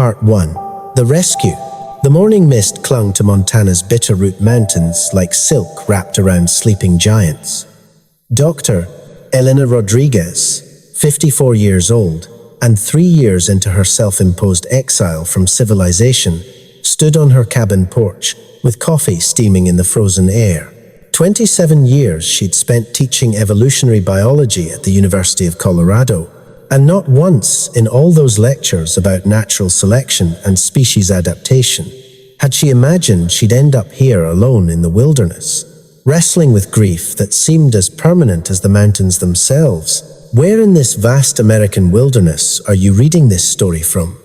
Part 1. The Rescue. The morning mist clung to Montana's Bitterroot Mountains like silk wrapped around sleeping giants. Dr. Elena Rodriguez, 54 years old, and 3 years into her self-imposed exile from civilization, stood on her cabin porch with coffee steaming in the frozen air. 27 years she'd spent teaching evolutionary biology at the University of Colorado, and not once in all those lectures about natural selection and species adaptation had she imagined she'd end up here alone in the wilderness, wrestling with grief that seemed as permanent as the mountains themselves. Where in this vast American wilderness are you reading this story from?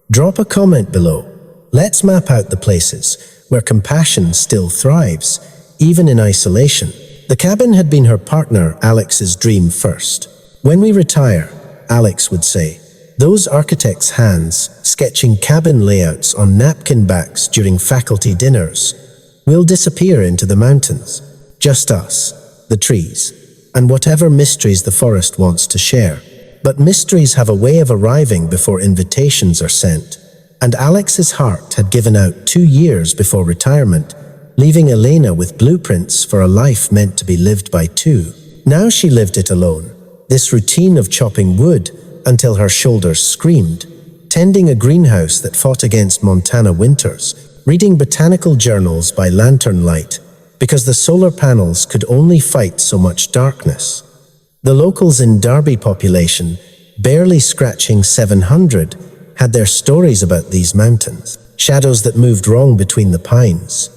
Drop a comment below. Let's map out the places where compassion still thrives, even in isolation. The cabin had been her partner Alex's dream first. When we retire, Alex would say, those architects' hands sketching cabin layouts on napkin backs during faculty dinners will disappear into the mountains. Just us, the trees, and whatever mysteries the forest wants to share. But mysteries have a way of arriving before invitations are sent, and Alex's heart had given out 2 years before retirement, leaving Elena with blueprints for a life meant to be lived by two. Now she lived it alone. This routine of chopping wood until her shoulders screamed, tending a greenhouse that fought against Montana winters, reading botanical journals by lantern light, because the solar panels could only fight so much darkness. The locals in Derby population, barely scratching 700, had their stories about these mountains. Shadows that moved wrong between the pines,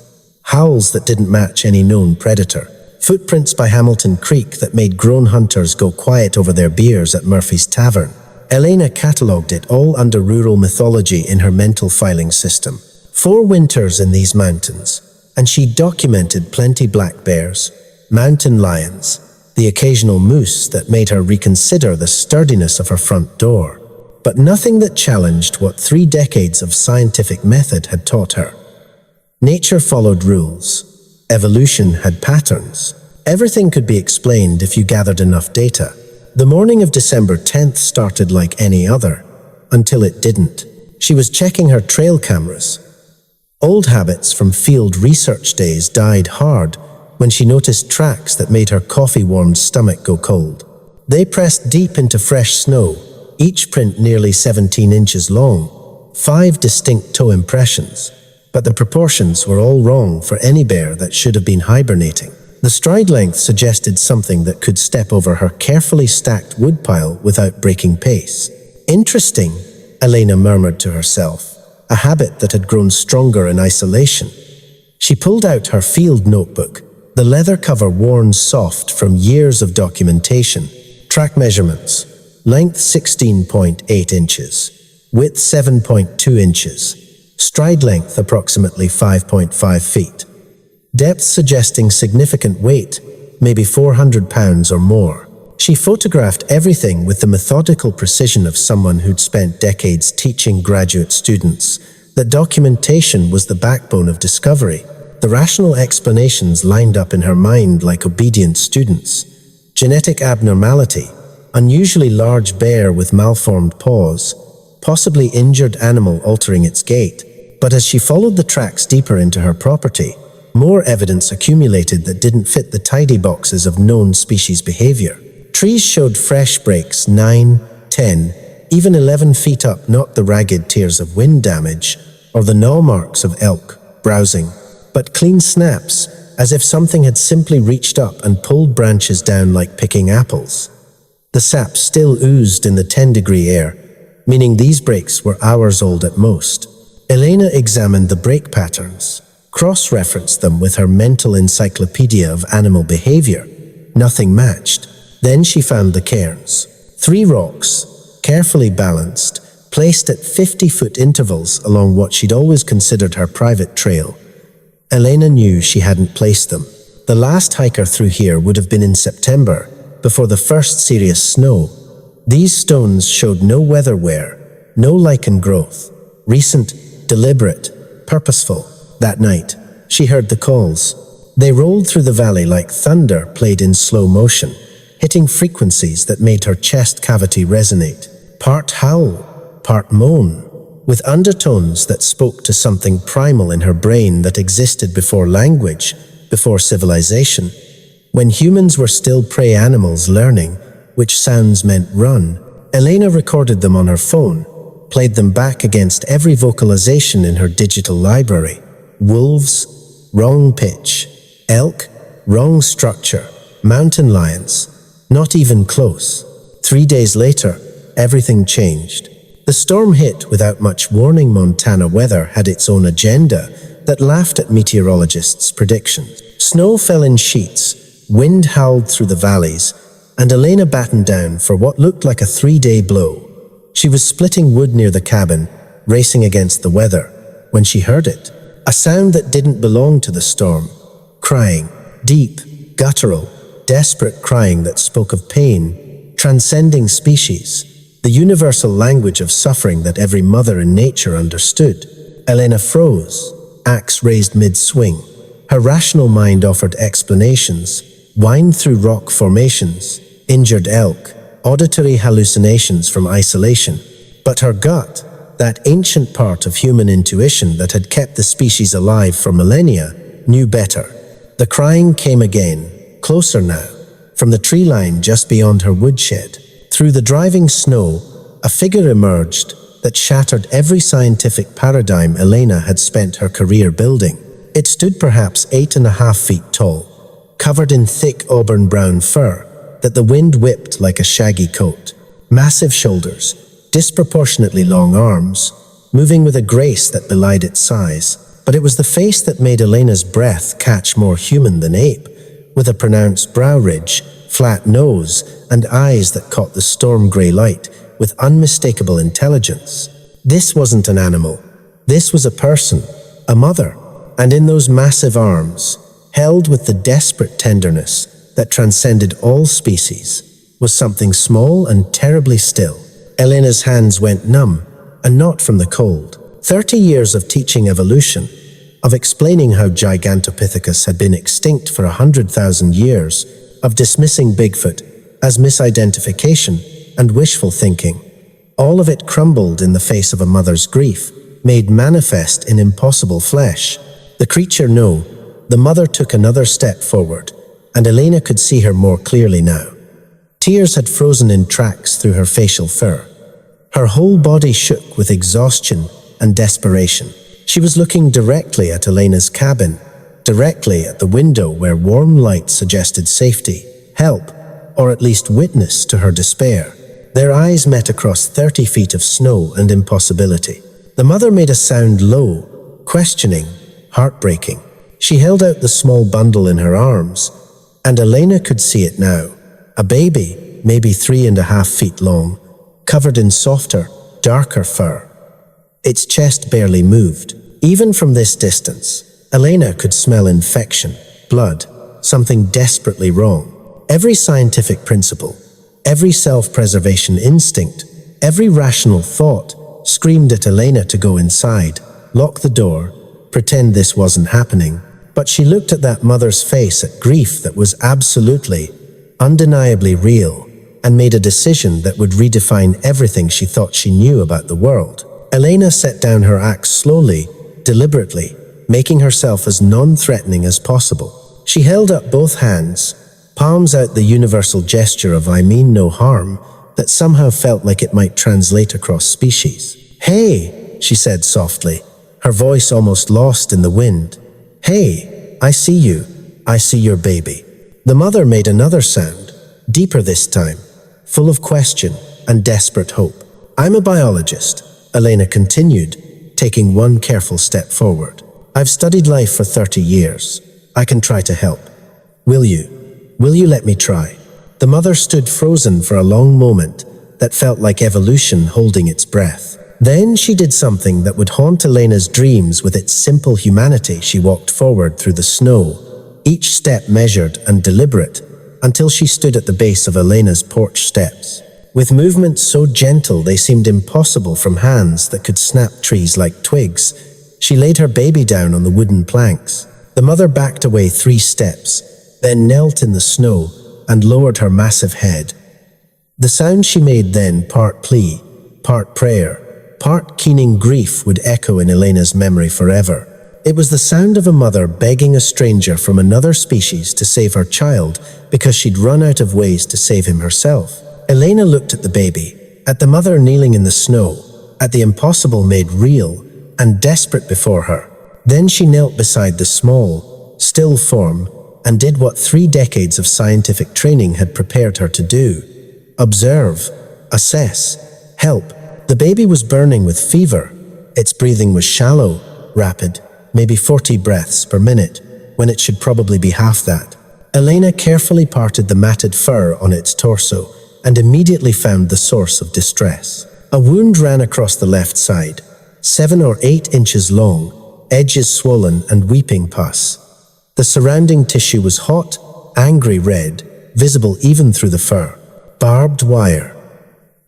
howls that didn't match any known predator, footprints by Hamilton Creek that made grown hunters go quiet over their beers at Murphy's Tavern. Elena catalogued it all under rural mythology in her mental filing system. 4 winters in these mountains, and she documented plenty black bears, mountain lions, the occasional moose that made her reconsider the sturdiness of her front door, but nothing that challenged what 3 decades of scientific method had taught her. Nature followed rules. Evolution had patterns. Everything could be explained if you gathered enough data. The morning of December 10th started like any other, until it didn't. She was checking her trail cameras. Old habits from field research days died hard when she noticed tracks that made her coffee-warmed stomach go cold. They pressed deep into fresh snow, each print nearly 17 inches long, 5 distinct toe impressions. But the proportions were all wrong for any bear that should have been hibernating. The stride length suggested something that could step over her carefully stacked woodpile without breaking pace. Interesting, Elena murmured to herself, a habit that had grown stronger in isolation. She pulled out her field notebook, the leather cover worn soft from years of documentation. Track measurements: length 16.8 inches, width 7.2 inches. Stride length approximately 5.5 feet. Depth suggesting significant weight, maybe 400 pounds or more. She photographed everything with the methodical precision of someone who'd spent decades teaching graduate students that documentation was the backbone of discovery. The rational explanations lined up in her mind like obedient students. Genetic abnormality, unusually large bear with malformed paws, possibly injured animal altering its gait. But as she followed the tracks deeper into her property, more evidence accumulated that didn't fit the tidy boxes of known species behavior. Trees showed fresh breaks 9, 10, even 11 feet up, not the ragged tears of wind damage or the gnaw marks of elk browsing, but clean snaps, as if something had simply reached up and pulled branches down like picking apples. The sap still oozed in the 10-degree air, meaning these breaks were hours old at most. Elena examined the break patterns, cross-referenced them with her mental encyclopedia of animal behavior. Nothing matched. Then she found the cairns. 3 rocks, carefully balanced, placed at 50-foot intervals along what she'd always considered her private trail. Elena knew she hadn't placed them. The last hiker through here would have been in September, before the first serious snow. These stones showed no weather wear, no lichen growth. Recent, deliberate, purposeful. That night, she heard the calls. They rolled through the valley like thunder played in slow motion, hitting frequencies that made her chest cavity resonate. Part howl, part moan, with undertones that spoke to something primal in her brain that existed before language, before civilization. When humans were still prey animals learning which sounds meant run, Elena recorded them on her phone, played them back against every vocalization in her digital library. Wolves, wrong pitch. Elk, wrong structure. Mountain lions, not even close. 3 days later, everything changed. The storm hit without much warning. Montana weather had its own agenda that laughed at meteorologists' predictions. Snow fell in sheets, wind howled through the valleys, and Elena battened down for what looked like a 3-day blow. She was splitting wood near the cabin, racing against the weather, when she heard it. A sound that didn't belong to the storm. Crying, deep, guttural, desperate crying that spoke of pain, transcending species, the universal language of suffering that every mother in nature understood. Elena froze, axe raised mid-swing. Her rational mind offered explanations, whined through rock formations, injured elk, auditory hallucinations from isolation. But her gut, that ancient part of human intuition that had kept the species alive for millennia, knew better. The crying came again, closer now, from the tree line just beyond her woodshed. Through the driving snow, a figure emerged that shattered every scientific paradigm Elena had spent her career building. It stood perhaps 8.5 feet tall, covered in thick auburn-brown fur that the wind whipped like a shaggy coat. Massive shoulders, disproportionately long arms, moving with a grace that belied its size. But it was the face that made Elena's breath catch more human than ape, with a pronounced brow ridge, flat nose, and eyes that caught the storm-gray light with unmistakable intelligence. This wasn't an animal. This was a person, a mother, and in those massive arms, held with the desperate tenderness that transcended all species, was something small and terribly still. Elena's hands went numb, and not from the cold. 30 years of teaching evolution, of explaining how Gigantopithecus had been extinct for 100,000 years, of dismissing Bigfoot as misidentification and wishful thinking. All of it crumbled in the face of a mother's grief, made manifest in impossible flesh. The creature no, the mother took another step forward, and Elena could see her more clearly now. Tears had frozen in tracks through her facial fur. Her whole body shook with exhaustion and desperation. She was looking directly at Elena's cabin, directly at the window where warm light suggested safety, help, or at least witness to her despair. Their eyes met across 30 feet of snow and impossibility. The mother made a sound low, questioning, heartbreaking. She held out the small bundle in her arms, and Elena could see it now. A baby, maybe 3.5 feet long, covered in softer, darker fur. Its chest barely moved. Even from this distance, Elena could smell infection, blood, something desperately wrong. Every scientific principle, every self-preservation instinct, every rational thought screamed at Elena to go inside, lock the door, pretend this wasn't happening. But she looked at that mother's face at grief that was absolutely, undeniably real, and made a decision that would redefine everything she thought she knew about the world. Elena set down her axe slowly, deliberately, making herself as non-threatening as possible. She held up both hands, palms out the universal gesture of "I mean no harm," that somehow felt like it might translate across species. "Hey," she said softly, her voice almost lost in the wind. "Hey, I see you. I see your baby." The mother made another sound, deeper this time, full of question and desperate hope. "I'm a biologist," Elena continued, taking one careful step forward. "I've studied life for 30 years. I can try to help. Will you? Will you let me try?" The mother stood frozen for a long moment that felt like evolution holding its breath. Then she did something that would haunt Elena's dreams with its simple humanity. She walked forward through the snow, each step measured and deliberate, until she stood at the base of Elena's porch steps. With movements so gentle they seemed impossible from hands that could snap trees like twigs, she laid her baby down on the wooden planks. The mother backed away 3 steps, then knelt in the snow and lowered her massive head. The sound she made then, part plea, part prayer, part keening grief would echo in Elena's memory forever. It was the sound of a mother begging a stranger from another species to save her child because she'd run out of ways to save him herself. Elena looked at the baby, at the mother kneeling in the snow, at the impossible made real and desperate before her. Then she knelt beside the small, still form and did what 3 decades of scientific training had prepared her to do. Observe, assess, help. The baby was burning with fever. Its breathing was shallow, rapid, maybe 40 breaths per minute, when it should probably be half that. Elena carefully parted the matted fur on its torso and immediately found the source of distress. A wound ran across the left side, 7 or 8 inches long, edges swollen and weeping pus. The surrounding tissue was hot, angry red, visible even through the fur. Barbed wire.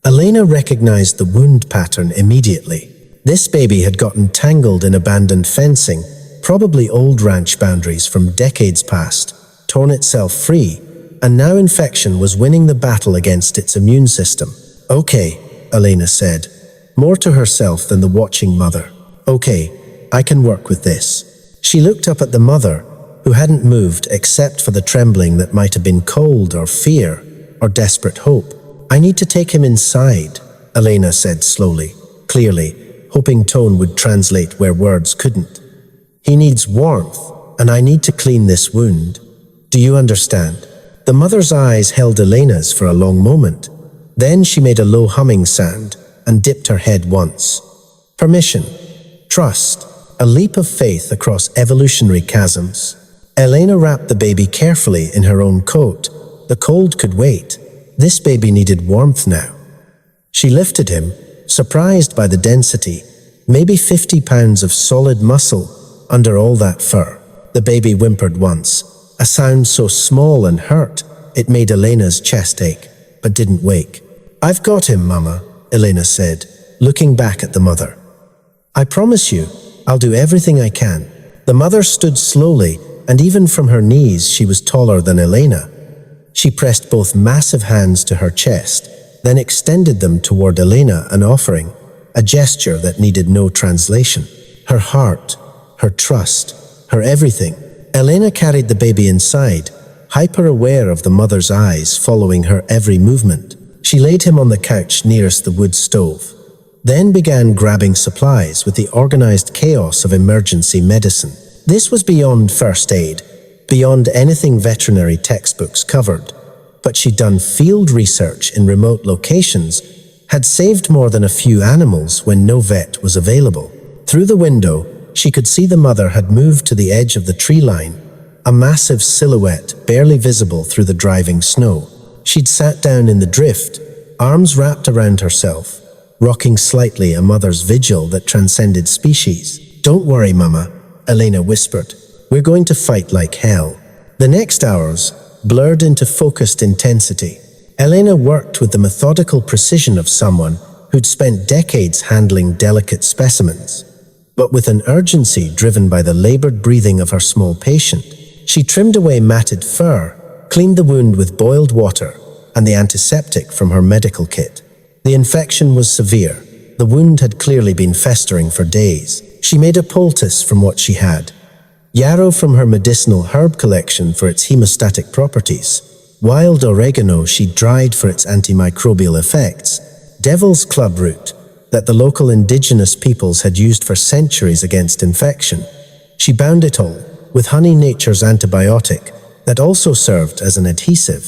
Elena recognized the wound pattern immediately. This baby had gotten tangled in abandoned fencing, probably old ranch boundaries from decades past, torn itself free, and now infection was winning the battle against its immune system. "Okay," Elena said, more to herself than the watching mother. "Okay, I can work with this." She looked up at the mother, who hadn't moved except for the trembling that might have been cold or fear or desperate hope. "I need to take him inside," Elena said slowly, clearly, hoping tone would translate where words couldn't. "He needs warmth, and I need to clean this wound. Do you understand?" The mother's eyes held Elena's for a long moment. Then she made a low humming sound and dipped her head once. Permission, trust, a leap of faith across evolutionary chasms. Elena wrapped the baby carefully in her own coat. The cold could wait. This baby needed warmth now. She lifted him, surprised by the density, maybe 50 pounds of solid muscle under all that fur. The baby whimpered once, a sound so small and hurt it made Elena's chest ache, but didn't wake. "I've got him, Mama," Elena said, looking back at the mother. "I promise you, I'll do everything I can." The mother stood slowly, and even from her knees she was taller than Elena. She pressed both massive hands to her chest, then extended them toward Elena, an offering, a gesture that needed no translation. Her heart, her trust, her everything. Elena carried the baby inside, hyper-aware of the mother's eyes following her every movement. She laid him on the couch nearest the wood stove, then began grabbing supplies with the organized chaos of emergency medicine. This was beyond first aid, beyond anything veterinary textbooks covered, but she'd done field research in remote locations, had saved more than a few animals when no vet was available. Through the window, she could see the mother had moved to the edge of the tree line, a massive silhouette barely visible through the driving snow. She'd sat down in the drift, arms wrapped around herself, rocking slightly, a mother's vigil that transcended species. "Don't worry, Mama," Elena whispered. "We're going to fight like hell." The next hours blurred into focused intensity. Elena worked with the methodical precision of someone who'd spent decades handling delicate specimens, but with an urgency driven by the labored breathing of her small patient. She trimmed away matted fur, cleaned the wound with boiled water and the antiseptic from her medical kit. The infection was severe. The wound had clearly been festering for days. She made a poultice from what she had. Yarrow from her medicinal herb collection for its hemostatic properties. Wild oregano she dried for its antimicrobial effects. Devil's club root that the local indigenous peoples had used for centuries against infection. She bound it all with honey, nature's antibiotic, that also served as an adhesive.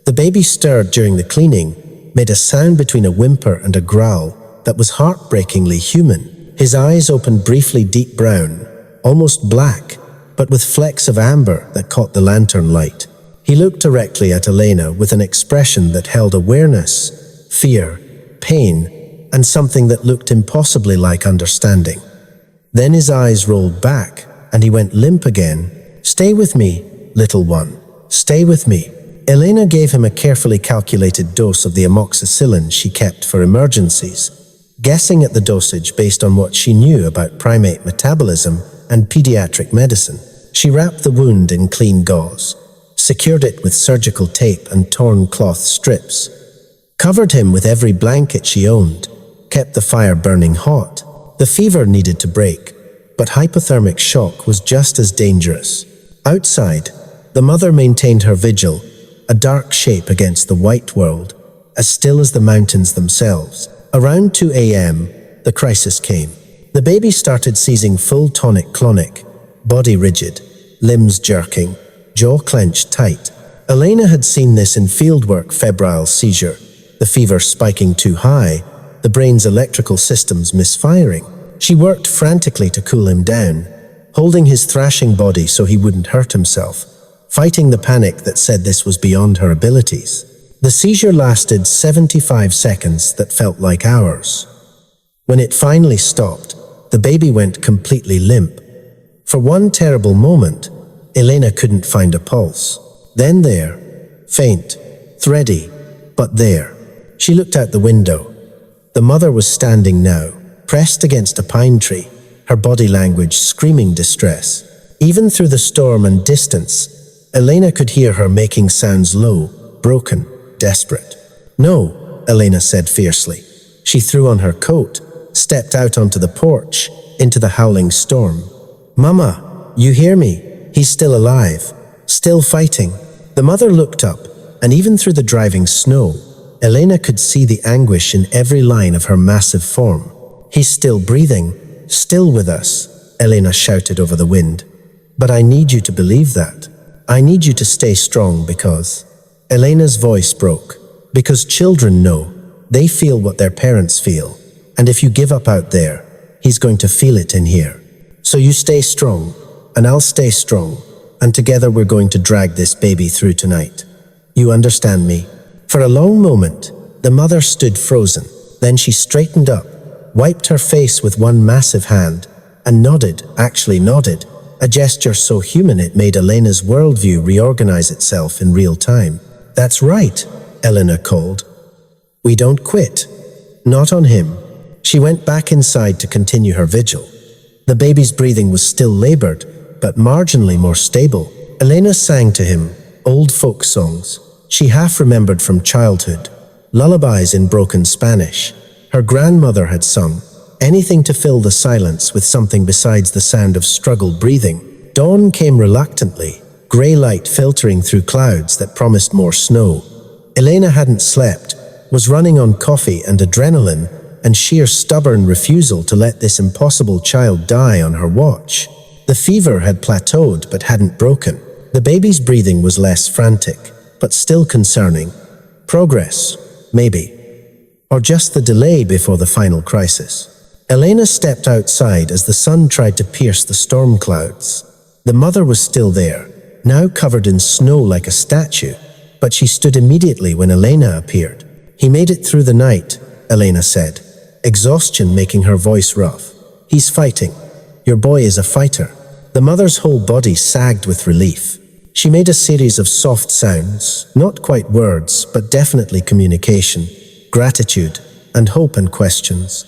The baby stirred during the cleaning, made a sound between a whimper and a growl that was heartbreakingly human. His eyes opened briefly deep brown, almost black, but with flecks of amber that caught the lantern light. He looked directly at Elena with an expression that held awareness, fear, pain, and something that looked impossibly like understanding. Then his eyes rolled back, and he went limp again. "Stay with me, little one. Stay with me." Elena gave him a carefully calculated dose of the amoxicillin she kept for emergencies, guessing at the dosage based on what she knew about primate metabolism and pediatric medicine. She wrapped the wound in clean gauze, secured it with surgical tape and torn cloth strips, covered him with every blanket she owned, kept the fire burning hot. The fever needed to break, but hypothermic shock was just as dangerous. Outside, the mother maintained her vigil, a dark shape against the white world, as still as the mountains themselves. Around 2 a.m., the crisis came. The baby started seizing full tonic-clonic, body rigid, limbs jerking, jaw clenched tight. Elena had seen this in fieldwork: febrile seizure, the fever spiking too high, the brain's electrical systems misfiring. She worked frantically to cool him down, holding his thrashing body so he wouldn't hurt himself, fighting the panic that said this was beyond her abilities. The seizure lasted 75 seconds that felt like hours. When it finally stopped, the baby went completely limp. For one terrible moment, Elena couldn't find a pulse. Then there, faint, thready, but there. She looked out the window. The mother was standing now, pressed against a pine tree, her body language screaming distress. Even through the storm and distance, Elena could hear her making sounds low, broken, desperate. "No," Elena said fiercely. She threw on her coat, stepped out onto the porch, into the howling storm. "Mama, you hear me? He's still alive, still fighting." The mother looked up, and even through the driving snow, Elena could see the anguish in every line of her massive form. "He's still breathing, still with us," Elena shouted over the wind. "But I need you to believe that. I need you to stay strong because..." Elena's voice broke. "Because children know. They feel what their parents feel. And if you give up out there, he's going to feel it in here. So you stay strong, and I'll stay strong, and together we're going to drag this baby through tonight. You understand me?" For a long moment, the mother stood frozen. Then she straightened up, wiped her face with one massive hand, and nodded, actually nodded, a gesture so human it made Elena's worldview reorganize itself in real time. "That's right," Elena called. "We don't quit. Not on him." She went back inside to continue her vigil. The baby's breathing was still labored, but marginally more stable. Elena sang to him, old folk songs she half remembered from childhood, lullabies in broken Spanish. Her grandmother had sung, anything to fill the silence with something besides the sound of struggled breathing. Dawn came reluctantly, grey light filtering through clouds that promised more snow. Elena hadn't slept, was running on coffee and adrenaline, and sheer stubborn refusal to let this impossible child die on her watch. The fever had plateaued but hadn't broken. The baby's breathing was less frantic, but still concerning. Progress, maybe. Or just the delay before the final crisis. Elena stepped outside as the sun tried to pierce the storm clouds. The mother was still there, now covered in snow like a statue, but she stood immediately when Elena appeared. "He made it through the night," Elena said, exhaustion making her voice rough. "He's fighting. Your boy is a fighter." The mother's whole body sagged with relief. She made a series of soft sounds, not quite words, but definitely communication, gratitude, and hope and questions.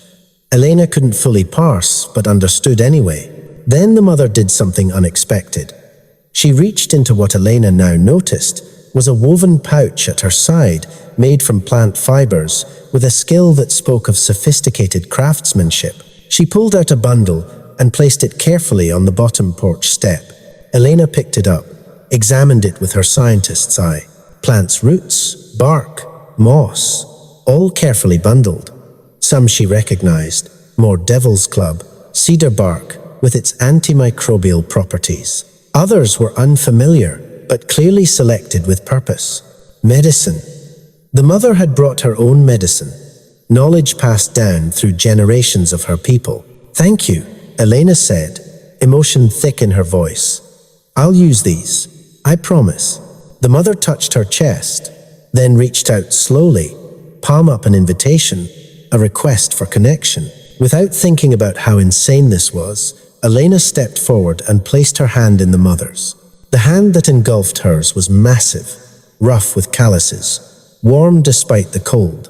Elena couldn't fully parse, but understood anyway. Then the mother did something unexpected. She reached into what Elena now noticed was a woven pouch at her side, made from plant fibers, with a skill that spoke of sophisticated craftsmanship. She pulled out a bundle and placed it carefully on the bottom porch step. Elena picked it up, examined it with her scientist's eye. Plants' roots, bark, moss, all carefully bundled. Some she recognized, more Devil's Club, cedar bark with its antimicrobial properties. Others were unfamiliar, but clearly selected with purpose. Medicine. The mother had brought her own medicine, knowledge passed down through generations of her people. "Thank you," Elena said, emotion thick in her voice. "I'll use these. I promise." The mother touched her chest, then reached out slowly, palm up an invitation, a request for connection. Without thinking about how insane this was, Elena stepped forward and placed her hand in the mother's. The hand that engulfed hers was massive, rough with calluses, warm despite the cold.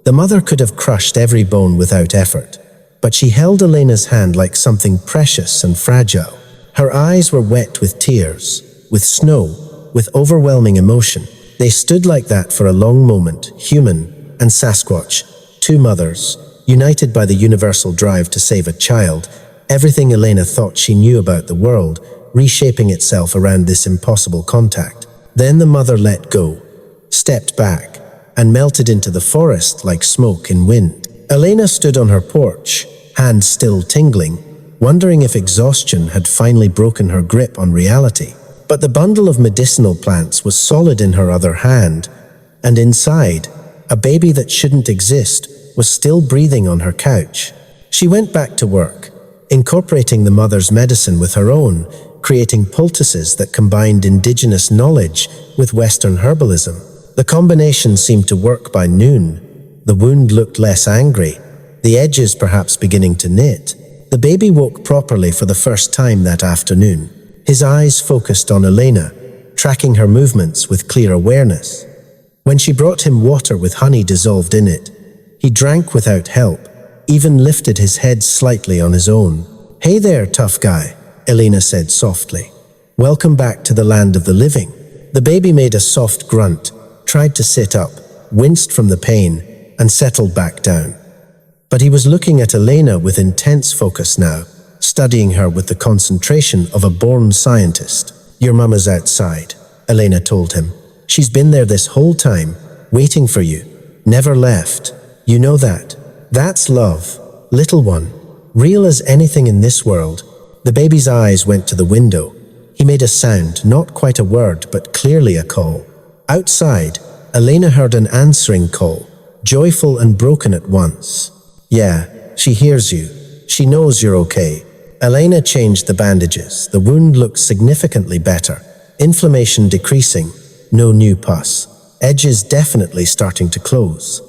The mother could have crushed every bone without effort, but she held Elena's hand like something precious and fragile. Her eyes were wet with tears, with snow, with overwhelming emotion. They stood like that for a long moment, human and Sasquatch, two mothers, United by the universal drive to save a child, everything Elena thought she knew about the world, reshaping itself around this impossible contact. Then the mother let go, stepped back, and melted into the forest like smoke in wind. Elena stood on her porch, hands still tingling, wondering if exhaustion had finally broken her grip on reality. But the bundle of medicinal plants was solid in her other hand, and inside, a baby that shouldn't exist was still breathing on her couch. She went back to work, incorporating the mother's medicine with her own, creating poultices that combined indigenous knowledge with Western herbalism. The combination seemed to work by noon. The wound looked less angry, the edges perhaps beginning to knit. The baby woke properly for the first time that afternoon. His eyes focused on Elena, tracking her movements with clear awareness. When she brought him water with honey dissolved in it, he drank without help, even lifted his head slightly on his own. "Hey there, tough guy," Elena said softly. "Welcome back to the land of the living." The baby made a soft grunt, tried to sit up, winced from the pain, and settled back down. But he was looking at Elena with intense focus now, studying her with the concentration of a born scientist. "Your mama's outside," Elena told him. "She's been there this whole time, waiting for you. Never left. You know that. That's love, little one. Real as anything in this world." The baby's eyes went to the window. He made a sound, not quite a word, but clearly a call. Outside, Elena heard an answering call, joyful and broken at once. "Yeah, she hears you. She knows you're okay." Elena changed the bandages. The wound looked significantly better. Inflammation decreasing, no new pus. Edges definitely starting to close.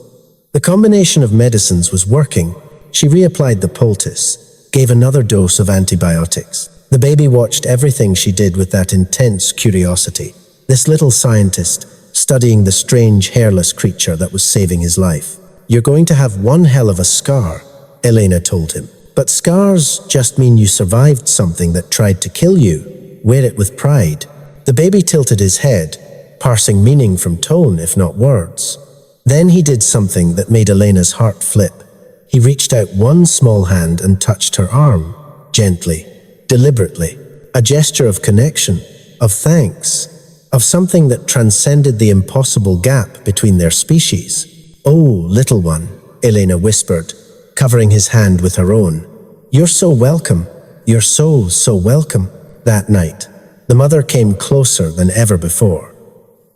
The combination of medicines was working. She reapplied the poultice, gave another dose of antibiotics. The baby watched everything she did with that intense curiosity. This little scientist, studying the strange hairless creature that was saving his life. "You're going to have one hell of a scar," Elena told him. "But scars just mean you survived something that tried to kill you. Wear it with pride." The baby tilted his head, parsing meaning from tone, if not words. Then he did something that made Elena's heart flip. He reached out one small hand and touched her arm, gently, deliberately. A gesture of connection, of thanks, of something that transcended the impossible gap between their species. "Oh, little one," Elena whispered, covering his hand with her own. "You're so welcome. You're so welcome." That night, the mother came closer than ever before.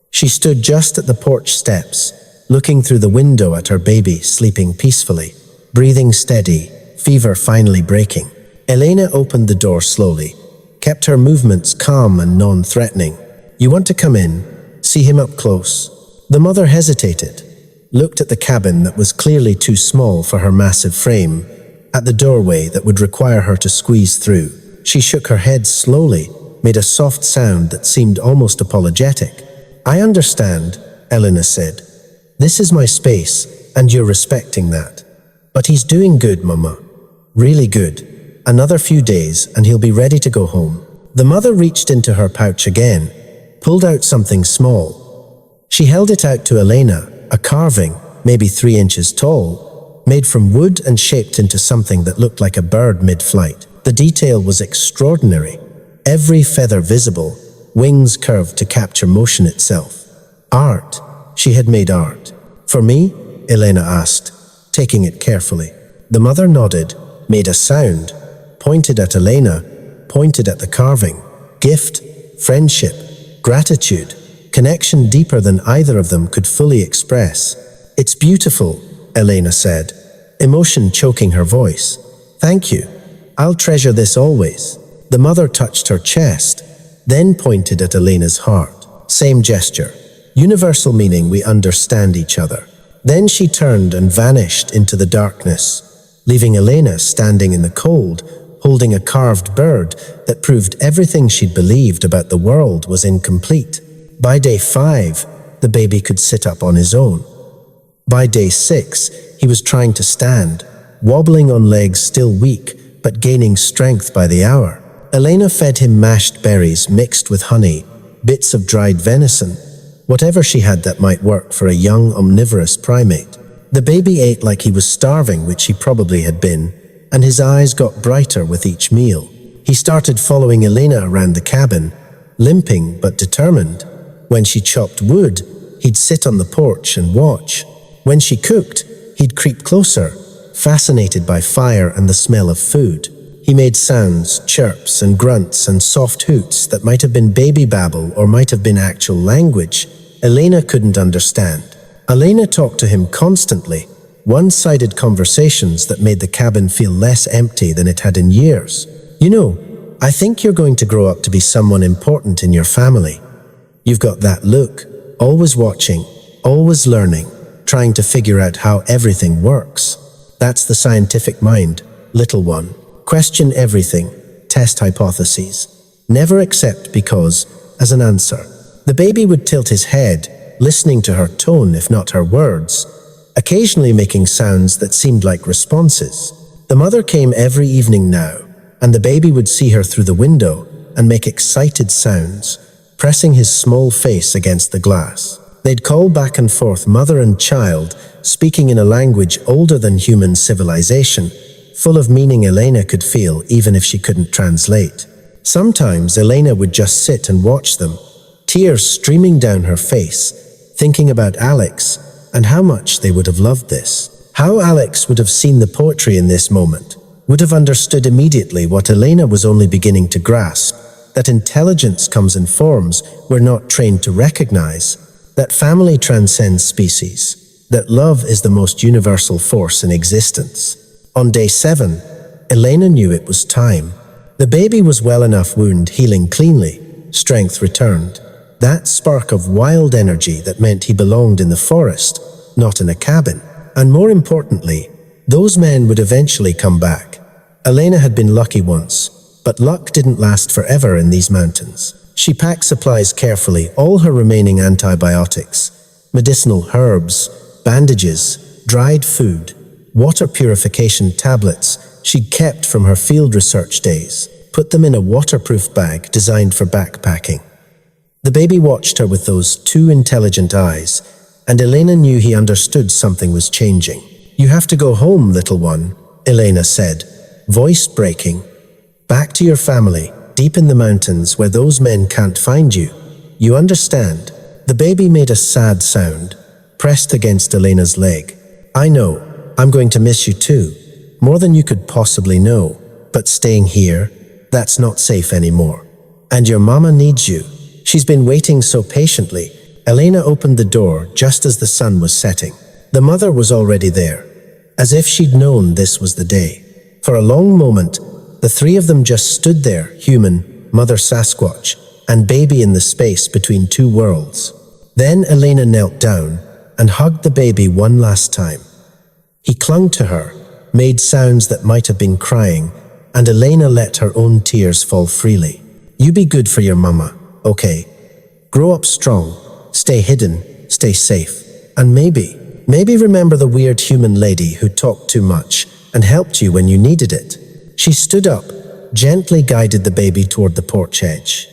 She stood just at the porch steps, looking through the window at her baby sleeping peacefully, breathing steady, fever finally breaking. Elena opened the door slowly, kept her movements calm and non-threatening. "You want to come in, see him up close?" The mother hesitated, looked at the cabin that was clearly too small for her massive frame, at the doorway that would require her to squeeze through. She shook her head slowly, made a soft sound that seemed almost apologetic. "I understand," Elena said. "This is my space, and you're respecting that. But he's doing good, Mama. Really good. Another few days, and he'll be ready to go home." The mother reached into her pouch again, pulled out something small. She held it out to Elena, a carving, maybe 3 inches tall, made from wood and shaped into something that looked like a bird mid-flight. The detail was extraordinary. Every feather visible, wings curved to capture motion itself. Art. She had made art. "For me?" Elena asked, taking it carefully. The mother nodded, made a sound, pointed at Elena, pointed at the carving. Gift, friendship, gratitude, connection deeper than either of them could fully express. "It's beautiful," Elena said, emotion choking her voice. "Thank you. I'll treasure this always." The mother touched her chest, then pointed at Elena's heart. Same gesture. Universal meaning we understand each other. Then she turned and vanished into the darkness, leaving Elena standing in the cold, holding a carved bird that proved everything she'd believed about the world was incomplete. By day 5, the baby could sit up on his own. By day 6, he was trying to stand, wobbling on legs still weak, but gaining strength by the hour. Elena fed him mashed berries mixed with honey, bits of dried venison, whatever she had that might work for a young omnivorous primate. The baby ate like he was starving, which he probably had been, and his eyes got brighter with each meal. He started following Elena around the cabin, limping but determined. When she chopped wood, he'd sit on the porch and watch. When she cooked, he'd creep closer, fascinated by fire and the smell of food. He made sounds, chirps and grunts and soft hoots that might have been baby babble or might have been actual language Elena couldn't understand. Elena talked to him constantly, one-sided conversations that made the cabin feel less empty than it had in years. You know, I think you're going to grow up to be someone important in your family. You've got that look, always watching, always learning, trying to figure out how everything works. That's the scientific mind, little one. Question everything, test hypotheses. Never accept because as an answer. The baby would tilt his head, listening to her tone if not her words, occasionally making sounds that seemed like responses. The mother came every evening now, and the baby would see her through the window and make excited sounds, pressing his small face against the glass. They'd call back and forth, mother and child, speaking in a language older than human civilization, full of meaning Elena could feel even if she couldn't translate. Sometimes Elena would just sit and watch them, tears streaming down her face, thinking about Alex and how much they would have loved this. How Alex would have seen the poetry in this moment, would have understood immediately what Elena was only beginning to grasp, that intelligence comes in forms we're not trained to recognize, that family transcends species, that love is the most universal force in existence. On day 7, Elena knew it was time. The baby was well enough wound healing cleanly, strength returned. That spark of wild energy that meant he belonged in the forest, not in a cabin. And more importantly, those men would eventually come back. Elena had been lucky once, but luck didn't last forever in these mountains. She packed supplies carefully, all her remaining antibiotics, medicinal herbs, bandages, dried food, water purification tablets she'd kept from her field research days, put them in a waterproof bag designed for backpacking. The baby watched her with those two intelligent eyes, and Elena knew he understood something was changing. "You have to go home, little one," Elena said, voice breaking. "Back to your family, deep in the mountains where those men can't find you. You understand?" The baby made a sad sound, pressed against Elena's leg. "I know. I'm going to miss you too, more than you could possibly know. But staying here, that's not safe anymore. And your mama needs you. She's been waiting so patiently." Elena opened the door just as the sun was setting. The mother was already there, as if she'd known this was the day. For a long moment, the three of them just stood there, human, mother sasquatch, and baby in the space between two worlds. Then Elena knelt down and hugged the baby one last time. He clung to her, made sounds that might have been crying, and Elena let her own tears fall freely. "You be good for your mama, okay? Grow up strong, stay hidden, stay safe, and maybe remember the weird human lady who talked too much and helped you when you needed it." She stood up, gently guided the baby toward the porch edge.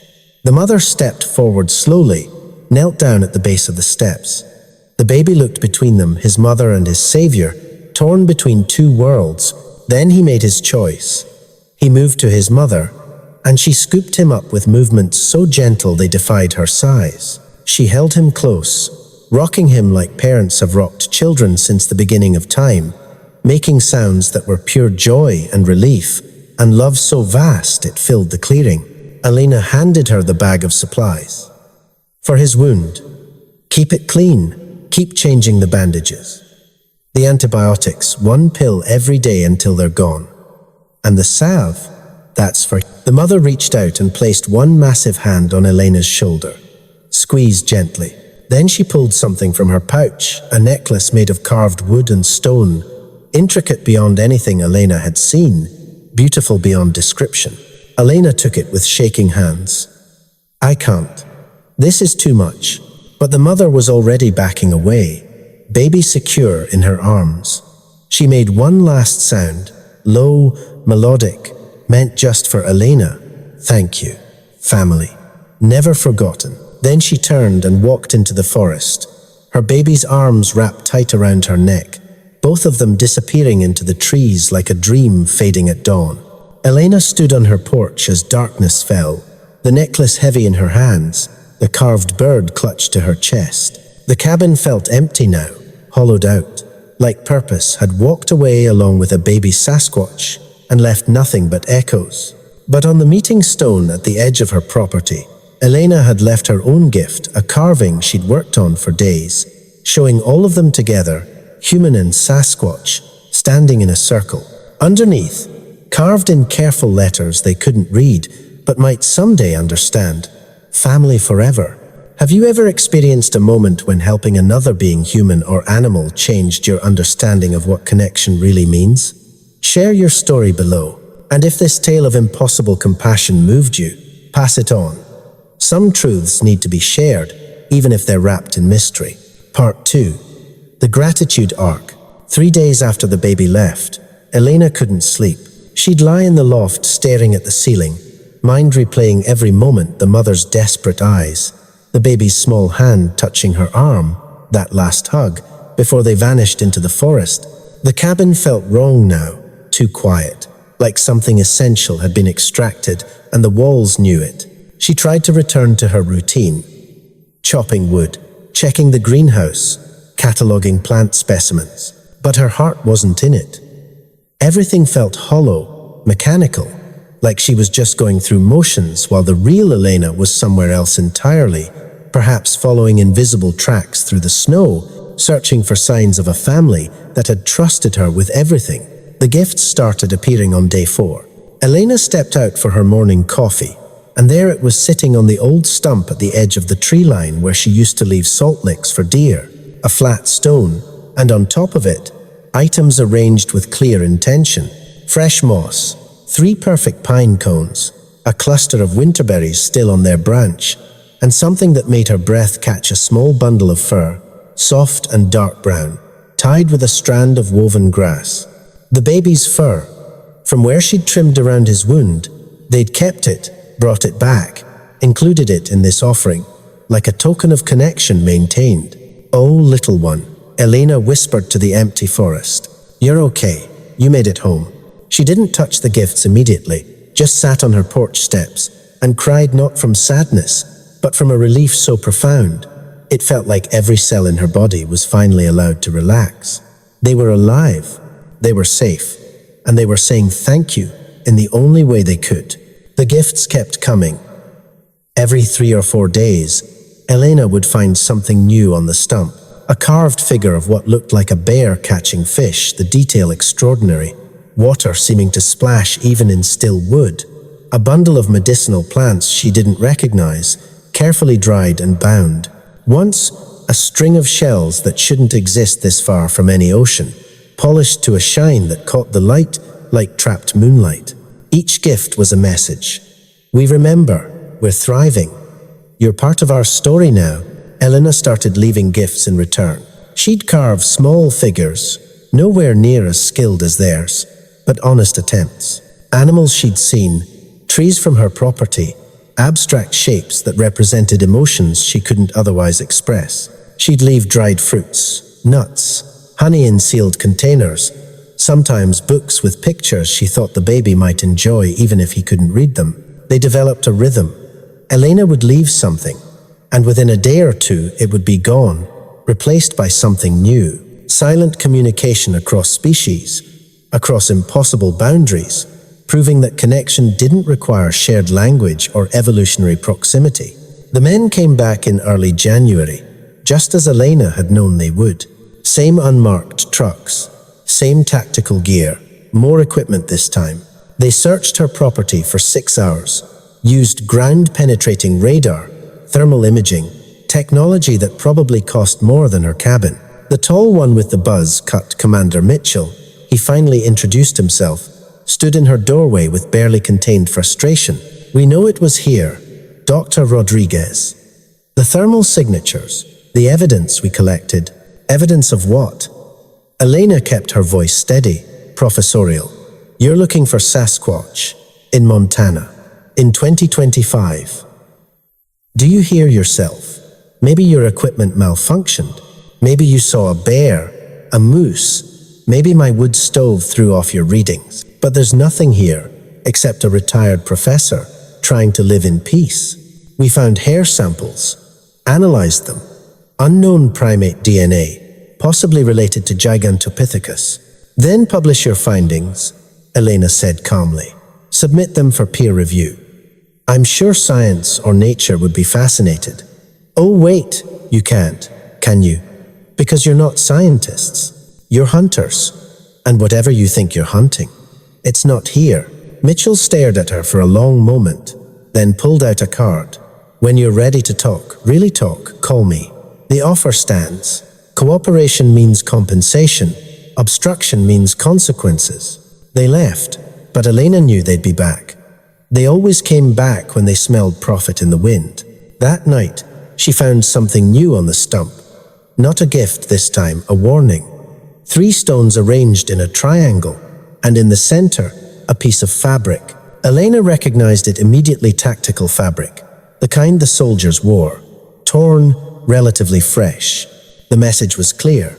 The mother stepped forward slowly, knelt down at the base of the steps. The baby looked between them, his mother and his savior, torn between two worlds. Then he made his choice. He moved to his mother, and she scooped him up with movements so gentle they defied her size. She held him close, rocking him like parents have rocked children since the beginning of time, making sounds that were pure joy and relief, and love so vast it filled the clearing. Elena handed her the bag of supplies. "For his wound, keep it clean, keep changing the bandages. The antibiotics, 1 pill every day until they're gone. And the salve, that's for..." The mother reached out and placed one massive hand on Elena's shoulder, squeezed gently. Then she pulled something from her pouch, a necklace made of carved wood and stone, intricate beyond anything Elena had seen, beautiful beyond description. Elena took it with shaking hands. "I can't. This is too much." But the mother was already backing away, baby secure in her arms. She made one last sound, low, melodic, meant just for Elena. "Thank you, family. Never forgotten." Then she turned and walked into the forest, her baby's arms wrapped tight around her neck, both of them disappearing into the trees like a dream fading at dawn. Elena stood on her porch as darkness fell, the necklace heavy in her hands, the carved bird clutched to her chest. The cabin felt empty now, hollowed out, like purpose had walked away along with a baby sasquatch and left nothing but echoes. But on the meeting stone at the edge of her property, Elena had left her own gift, a carving she'd worked on for days, showing all of them together, human and sasquatch, standing in a circle. Underneath, carved in careful letters they couldn't read, but might someday understand, family forever. Have you ever experienced a moment when helping another being, human or animal, changed your understanding of what connection really means? Share your story below, and if this tale of impossible compassion moved you, pass it on. Some truths need to be shared, even if they're wrapped in mystery. Part 2. The Gratitude Arc. 3 days after the baby left, Elena couldn't sleep. She'd lie in the loft staring at the ceiling, mind replaying every moment, the mother's desperate eyes, the baby's small hand touching her arm, that last hug, before they vanished into the forest. The cabin felt wrong now, too quiet, like something essential had been extracted, and the walls knew it. She tried to return to her routine, chopping wood, checking the greenhouse, cataloging plant specimens, but her heart wasn't in it. Everything felt hollow, mechanical, like she was just going through motions while the real Elena was somewhere else entirely, perhaps following invisible tracks through the snow, searching for signs of a family that had trusted her with everything. The gifts started appearing on day 4. Elena stepped out for her morning coffee, and there it was sitting on the old stump at the edge of the tree line where she used to leave salt licks for deer, a flat stone, and on top of it, items arranged with clear intention. Fresh moss, 3 perfect pine cones, a cluster of winterberries still on their branch, and something that made her breath catch, a small bundle of fur, soft and dark brown, tied with a strand of woven grass. The baby's fur. From where she'd trimmed around his wound, they'd kept it, brought it back, included it in this offering, like a token of connection maintained. "Oh, little one," Elena whispered to the empty forest. "You're okay. You made it home." She didn't touch the gifts immediately, just sat on her porch steps and cried, not from sadness, but from a relief so profound. It felt like every cell in her body was finally allowed to relax. They were alive, they were safe, and they were saying thank you in the only way they could. The gifts kept coming. Every 3 or 4 days, Elena would find something new on the stump. A carved figure of what looked like a bear catching fish, the detail extraordinary. Water seeming to splash even in still wood. A bundle of medicinal plants she didn't recognize, carefully dried and bound. Once, a string of shells that shouldn't exist this far from any ocean, polished to a shine that caught the light like trapped moonlight. Each gift was a message. "We remember, we're thriving. You're part of our story now." Elena started leaving gifts in return. She'd carve small figures, nowhere near as skilled as theirs, but honest attempts. Animals she'd seen, trees from her property, abstract shapes that represented emotions she couldn't otherwise express. She'd leave dried fruits, nuts, honey in sealed containers, sometimes books with pictures she thought the baby might enjoy even if he couldn't read them. They developed a rhythm. Elena would leave something, and within a day or 2 it would be gone, replaced by something new. Silent communication across species, across impossible boundaries, proving that connection didn't require shared language or evolutionary proximity. The men came back in early January, just as Elena had known they would. Same unmarked trucks, same tactical gear, more equipment this time. They searched her property for 6 hours, used ground-penetrating radar, thermal imaging, technology that probably cost more than her cabin. The tall one with the buzz cut, Commander Mitchell, he finally introduced himself, stood in her doorway with barely contained frustration. "We know it was here, Dr. Rodriguez. The thermal signatures, the evidence we collected." "Evidence of what?" Elena kept her voice steady, professorial. "You're looking for Sasquatch, in Montana, in 2025. Do you hear yourself? Maybe your equipment malfunctioned. Maybe you saw a bear, a moose, Maybe my wood stove threw off your readings, but there's nothing here except a retired professor trying to live in peace. We found hair samples, analyzed them. Unknown primate DNA, possibly related to Gigantopithecus. Then publish your findings, Elena said calmly. Submit them for peer review. I'm sure science or nature would be fascinated. Oh wait, you can't, can you? Because you're not scientists. You're hunters. And whatever you think you're hunting, it's not here. Mitchell stared at her for a long moment, then pulled out a card. When you're ready to talk, really talk, call me. The offer stands. Cooperation means compensation. Obstruction means consequences. They left, but Elena knew they'd be back. They always came back when they smelled profit in the wind. That night, she found something new on the stump. Not a gift this time, a warning. 3 stones arranged in a triangle, and in the center, a piece of fabric. Elena recognized it immediately. Tactical fabric, the kind the soldiers wore. Torn, relatively fresh. The message was clear.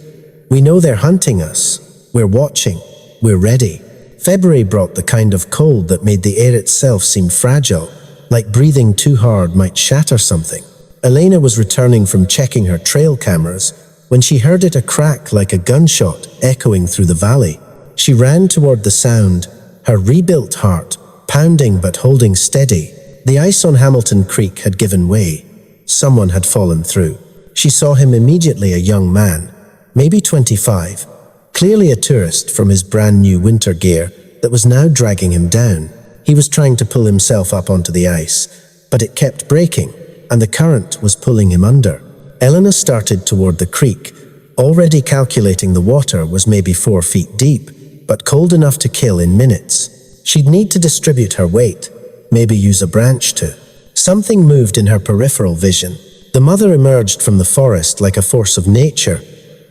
We know they're hunting us. We're watching. We're ready. February brought the kind of cold that made the air itself seem fragile, like breathing too hard might shatter something. Elena was returning from checking her trail cameras when she heard it a crack like a gunshot echoing through the valley. She ran toward the sound, her rebuilt heart pounding but holding steady. The ice on Hamilton Creek had given way. Someone had fallen through. She saw him immediately, a young man, maybe 25, clearly a tourist from his brand new winter gear that was now dragging him down. He was trying to pull himself up onto the ice, but it kept breaking, and the current was pulling him under. Elena started toward the creek, already calculating the water was maybe 4 feet deep, but cold enough to kill in minutes. She'd need to distribute her weight, maybe use a branch to. Something moved in her peripheral vision. The mother emerged from the forest like a force of nature,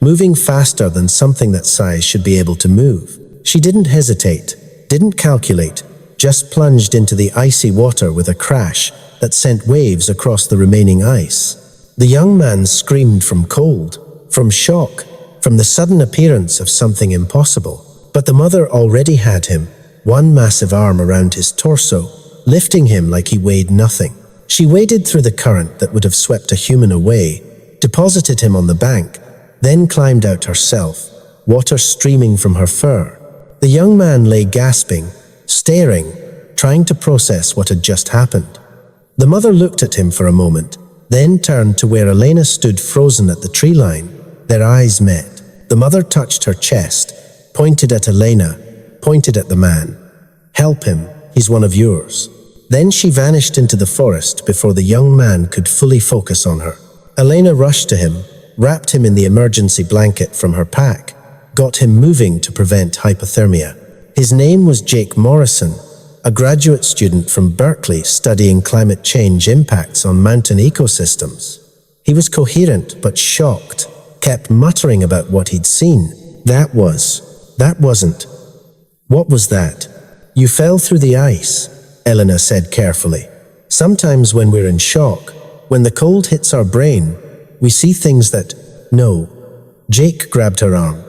moving faster than something that size should be able to move. She didn't hesitate, didn't calculate, just plunged into the icy water with a crash that sent waves across the remaining ice. The young man screamed from cold, from shock, from the sudden appearance of something impossible. But the mother already had him, one massive arm around his torso, lifting him like he weighed nothing. She waded through the current that would have swept a human away, deposited him on the bank, then climbed out herself, water streaming from her fur. The young man lay gasping, staring, trying to process what had just happened. The mother looked at him for a moment, then turned to where Elena stood frozen at the tree line. Their eyes met. The mother touched her chest, pointed at Elena, pointed at the man. Help him, he's one of yours. Then she vanished into the forest before the young man could fully focus on her. Elena rushed to him, wrapped him in the emergency blanket from her pack, got him moving to prevent hypothermia. His name was Jake Morrison, a graduate student from Berkeley studying climate change impacts on mountain ecosystems. He was coherent but shocked, kept muttering about what he'd seen. That wasn't. What was that? You fell through the ice, Elena said carefully. Sometimes when we're in shock, when the cold hits our brain, we see things that, no. Jake grabbed her arm.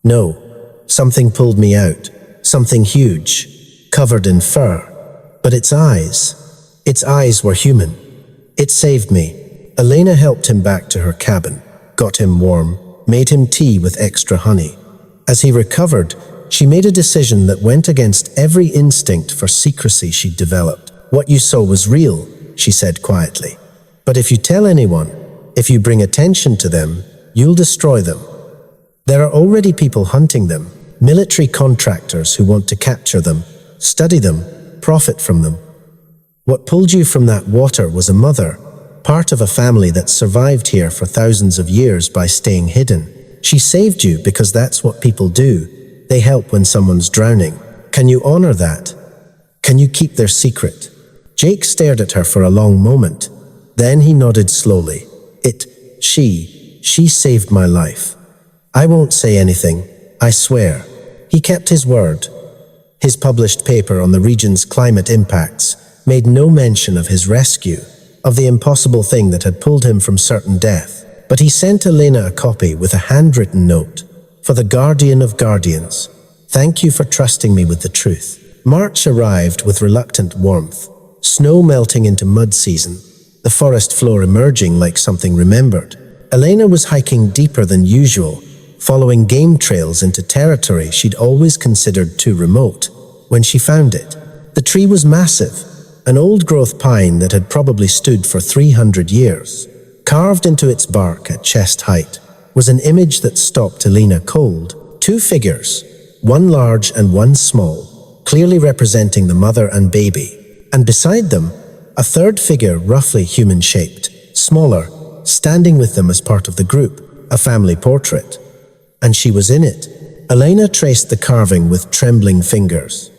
No, something pulled me out, something huge, covered in fur. But its eyes were human. It saved me. Elena helped him back to her cabin, got him warm, made him tea with extra honey. As he recovered, she made a decision that went against every instinct for secrecy she'd developed. What you saw was real, she said quietly. But if you tell anyone, if you bring attention to them, you'll destroy them. There are already people hunting them, military contractors who want to capture them, study them, profit from them. What pulled you from that water was a mother, part of a family that survived here for thousands of years by staying hidden. She saved you because that's what people do. They help when someone's drowning. Can you honor that? Can you keep their secret? Jake stared at her for a long moment. Then he nodded slowly. She saved my life. I won't say anything, I swear. He kept his word. His published paper on the region's climate impacts made no mention of his rescue, of the impossible thing that had pulled him from certain death. But he sent Elena a copy with a handwritten note. For the guardian of guardians, thank you for trusting me with the truth. March arrived with reluctant warmth, snow melting into mud season, the forest floor emerging like something remembered. Elena was hiking deeper than usual, following game trails into territory she'd always considered too remote. When she found it, the tree was massive, an old-growth pine that had probably stood for 300 years. Carved into its bark at chest height was an image that stopped Elena cold. Two figures, one large and one small, clearly representing the mother and baby, and beside them, a third figure roughly human-shaped, smaller, standing with them as part of the group, a family portrait. And she was in it. Elena traced the carving with trembling fingers.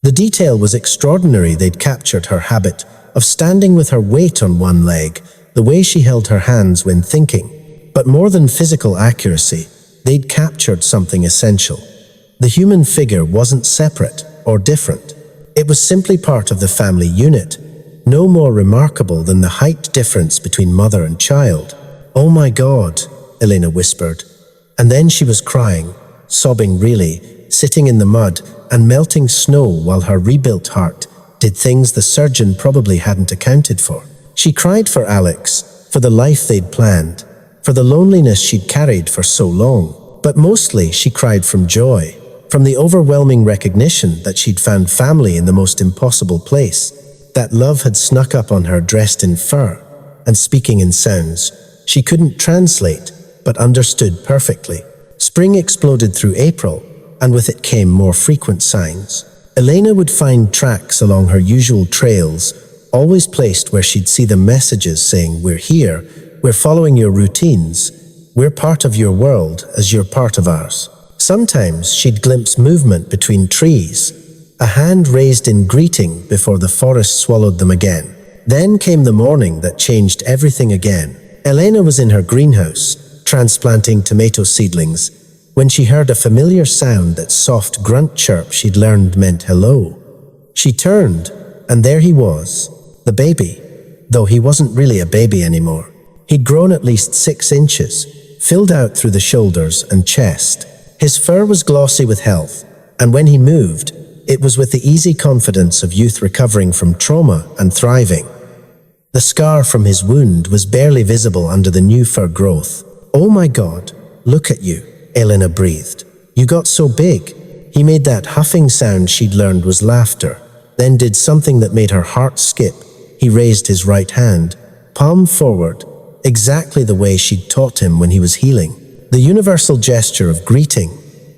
The detail was extraordinary. They'd captured her habit of standing with her weight on one leg, the way she held her hands when thinking. But more than physical accuracy, they'd captured something essential. The human figure wasn't separate or different. It was simply part of the family unit, no more remarkable than the height difference between mother and child. "Oh my God," Elena whispered. And then she was crying, sobbing really, sitting in the mud and melting snow while her rebuilt heart did things the surgeon probably hadn't accounted for. She cried for Alex, for the life they'd planned, for the loneliness she'd carried for so long. But mostly she cried from joy, from the overwhelming recognition that she'd found family in the most impossible place, that love had snuck up on her dressed in fur and speaking in sounds she couldn't translate but understood perfectly. Spring exploded through April, and with it came more frequent signs. Elena would find tracks along her usual trails, always placed where she'd see the messages saying, "We're here, we're following your routines, we're part of your world as you're part of ours." Sometimes she'd glimpse movement between trees, a hand raised in greeting before the forest swallowed them again. Then came the morning that changed everything again. Elena was in her greenhouse, transplanting tomato seedlings, when she heard a familiar sound. That soft grunt chirp she'd learned meant hello. She turned, and there he was, the baby, though he wasn't really a baby anymore. He'd grown at least 6 inches, filled out through the shoulders and chest. His fur was glossy with health, and when he moved, it was with the easy confidence of youth recovering from trauma and thriving. The scar from his wound was barely visible under the new fur growth. "Oh my God, look at you," Elena breathed. "You got so big." He made that huffing sound she'd learned was laughter, then did something that made her heart skip. He raised his right hand, palm forward, exactly the way she'd taught him when he was healing. The universal gesture of greeting,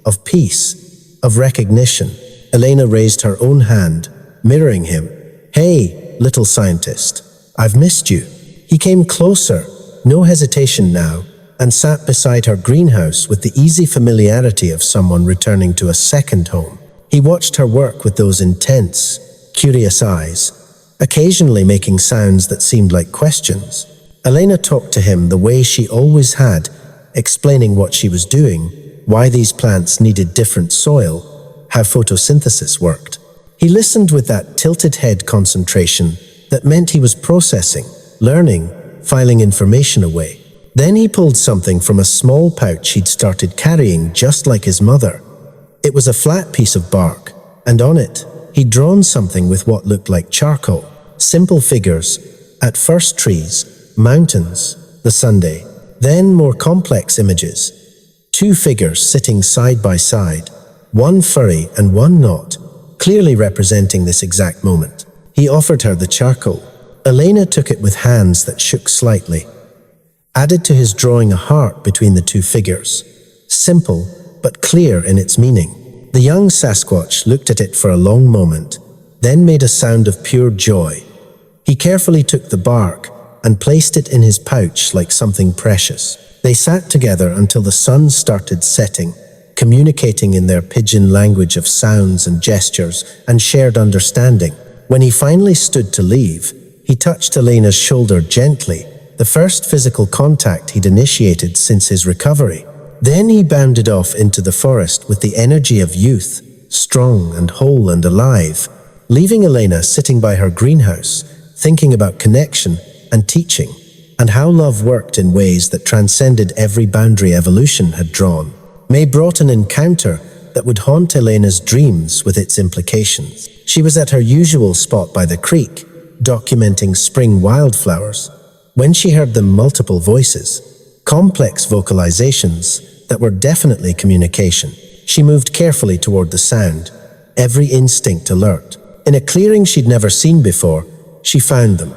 of peace, of recognition. Elena raised her own hand, mirroring him. "Hey, little scientist, I've missed you." He came closer, no hesitation now, and sat beside her greenhouse with the easy familiarity of someone returning to a second home. He watched her work with those intense, curious eyes, occasionally making sounds that seemed like questions. Elena talked to him the way she always had, explaining what she was doing, why these plants needed different soil, how photosynthesis worked. He listened with that tilted head concentration that meant he was processing, learning, filing information away. Then he pulled something from a small pouch he'd started carrying just like his mother. It was a flat piece of bark, and on it, he'd drawn something with what looked like charcoal. Simple figures, at first trees, mountains, the Sunday, then more complex images. 2 figures sitting side by side, one furry and one not, clearly representing this exact moment. He offered her the charcoal. Elena took it with hands that shook slightly, added to his drawing a heart between the 2 figures, simple but clear in its meaning. The young Sasquatch looked at it for a long moment, then made a sound of pure joy. He carefully took the bark and placed it in his pouch like something precious. They sat together until the sun started setting, communicating in their pidgin language of sounds and gestures and shared understanding. When he finally stood to leave, he touched Elena's shoulder gently, the first physical contact he'd initiated since his recovery. Then he bounded off into the forest with the energy of youth, strong and whole and alive, leaving Elena sitting by her greenhouse, thinking about connection and teaching, and how love worked in ways that transcended every boundary evolution had drawn. May brought an encounter that would haunt Elena's dreams with its implications. She was at her usual spot by the creek, documenting spring wildflowers, when she heard the multiple voices, complex vocalizations that were definitely communication. She moved carefully toward the sound, every instinct alert. In a clearing she'd never seen before, she found them.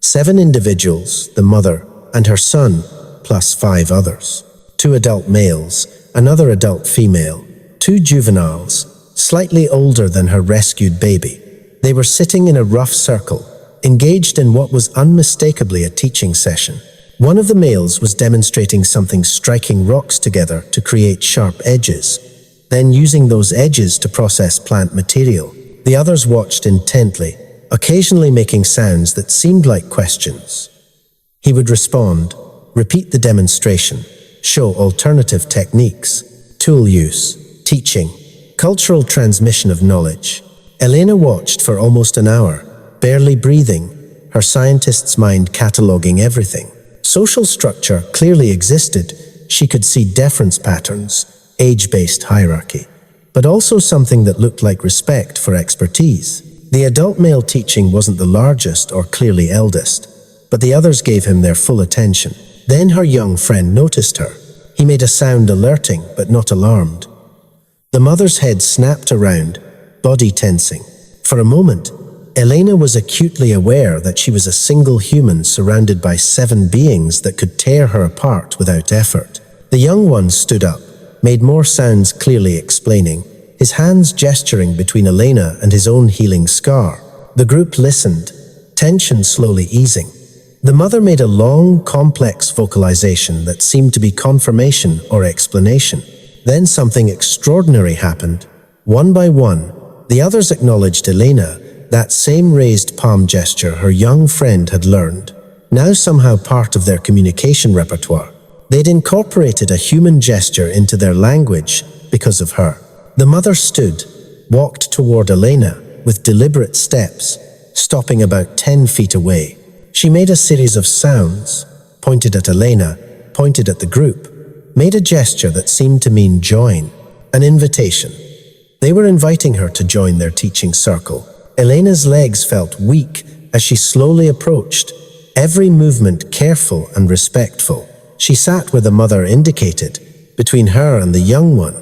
7 individuals, the mother and her son, plus 5 others. 2 adult males, another adult female, 2 juveniles, slightly older than her rescued baby. They were sitting in a rough circle, engaged in what was unmistakably a teaching session. One of the males was demonstrating something, striking rocks together to create sharp edges, then using those edges to process plant material. The others watched intently, occasionally making sounds that seemed like questions. He would respond, repeat the demonstration, show alternative techniques, tool use, teaching, cultural transmission of knowledge. Elena watched for almost an hour, barely breathing, her scientist's mind cataloging everything. Social structure clearly existed. She could see deference patterns, age-based hierarchy, but also something that looked like respect for expertise. The adult male teaching wasn't the largest or clearly eldest, but the others gave him their full attention. Then her young friend noticed her. He made a sound, alerting but not alarmed. The mother's head snapped around, body tensing. For a moment, Elena was acutely aware that she was a single human surrounded by 7 beings that could tear her apart without effort. The young one stood up, made more sounds, clearly explaining, his hands gesturing between Elena and his own healing scar. The group listened, tension slowly easing. The mother made a long, complex vocalization that seemed to be confirmation or explanation. Then something extraordinary happened. One by one, the others acknowledged Elena, that same raised palm gesture her young friend had learned, now somehow part of their communication repertoire. They'd incorporated a human gesture into their language because of her. The mother stood, walked toward Elena with deliberate steps, stopping about 10 feet away. She made a series of sounds, pointed at Elena, pointed at the group, made a gesture that seemed to mean join, an invitation. They were inviting her to join their teaching circle. Elena's legs felt weak as she slowly approached, every movement careful and respectful. She sat where the mother indicated, between her and the young one,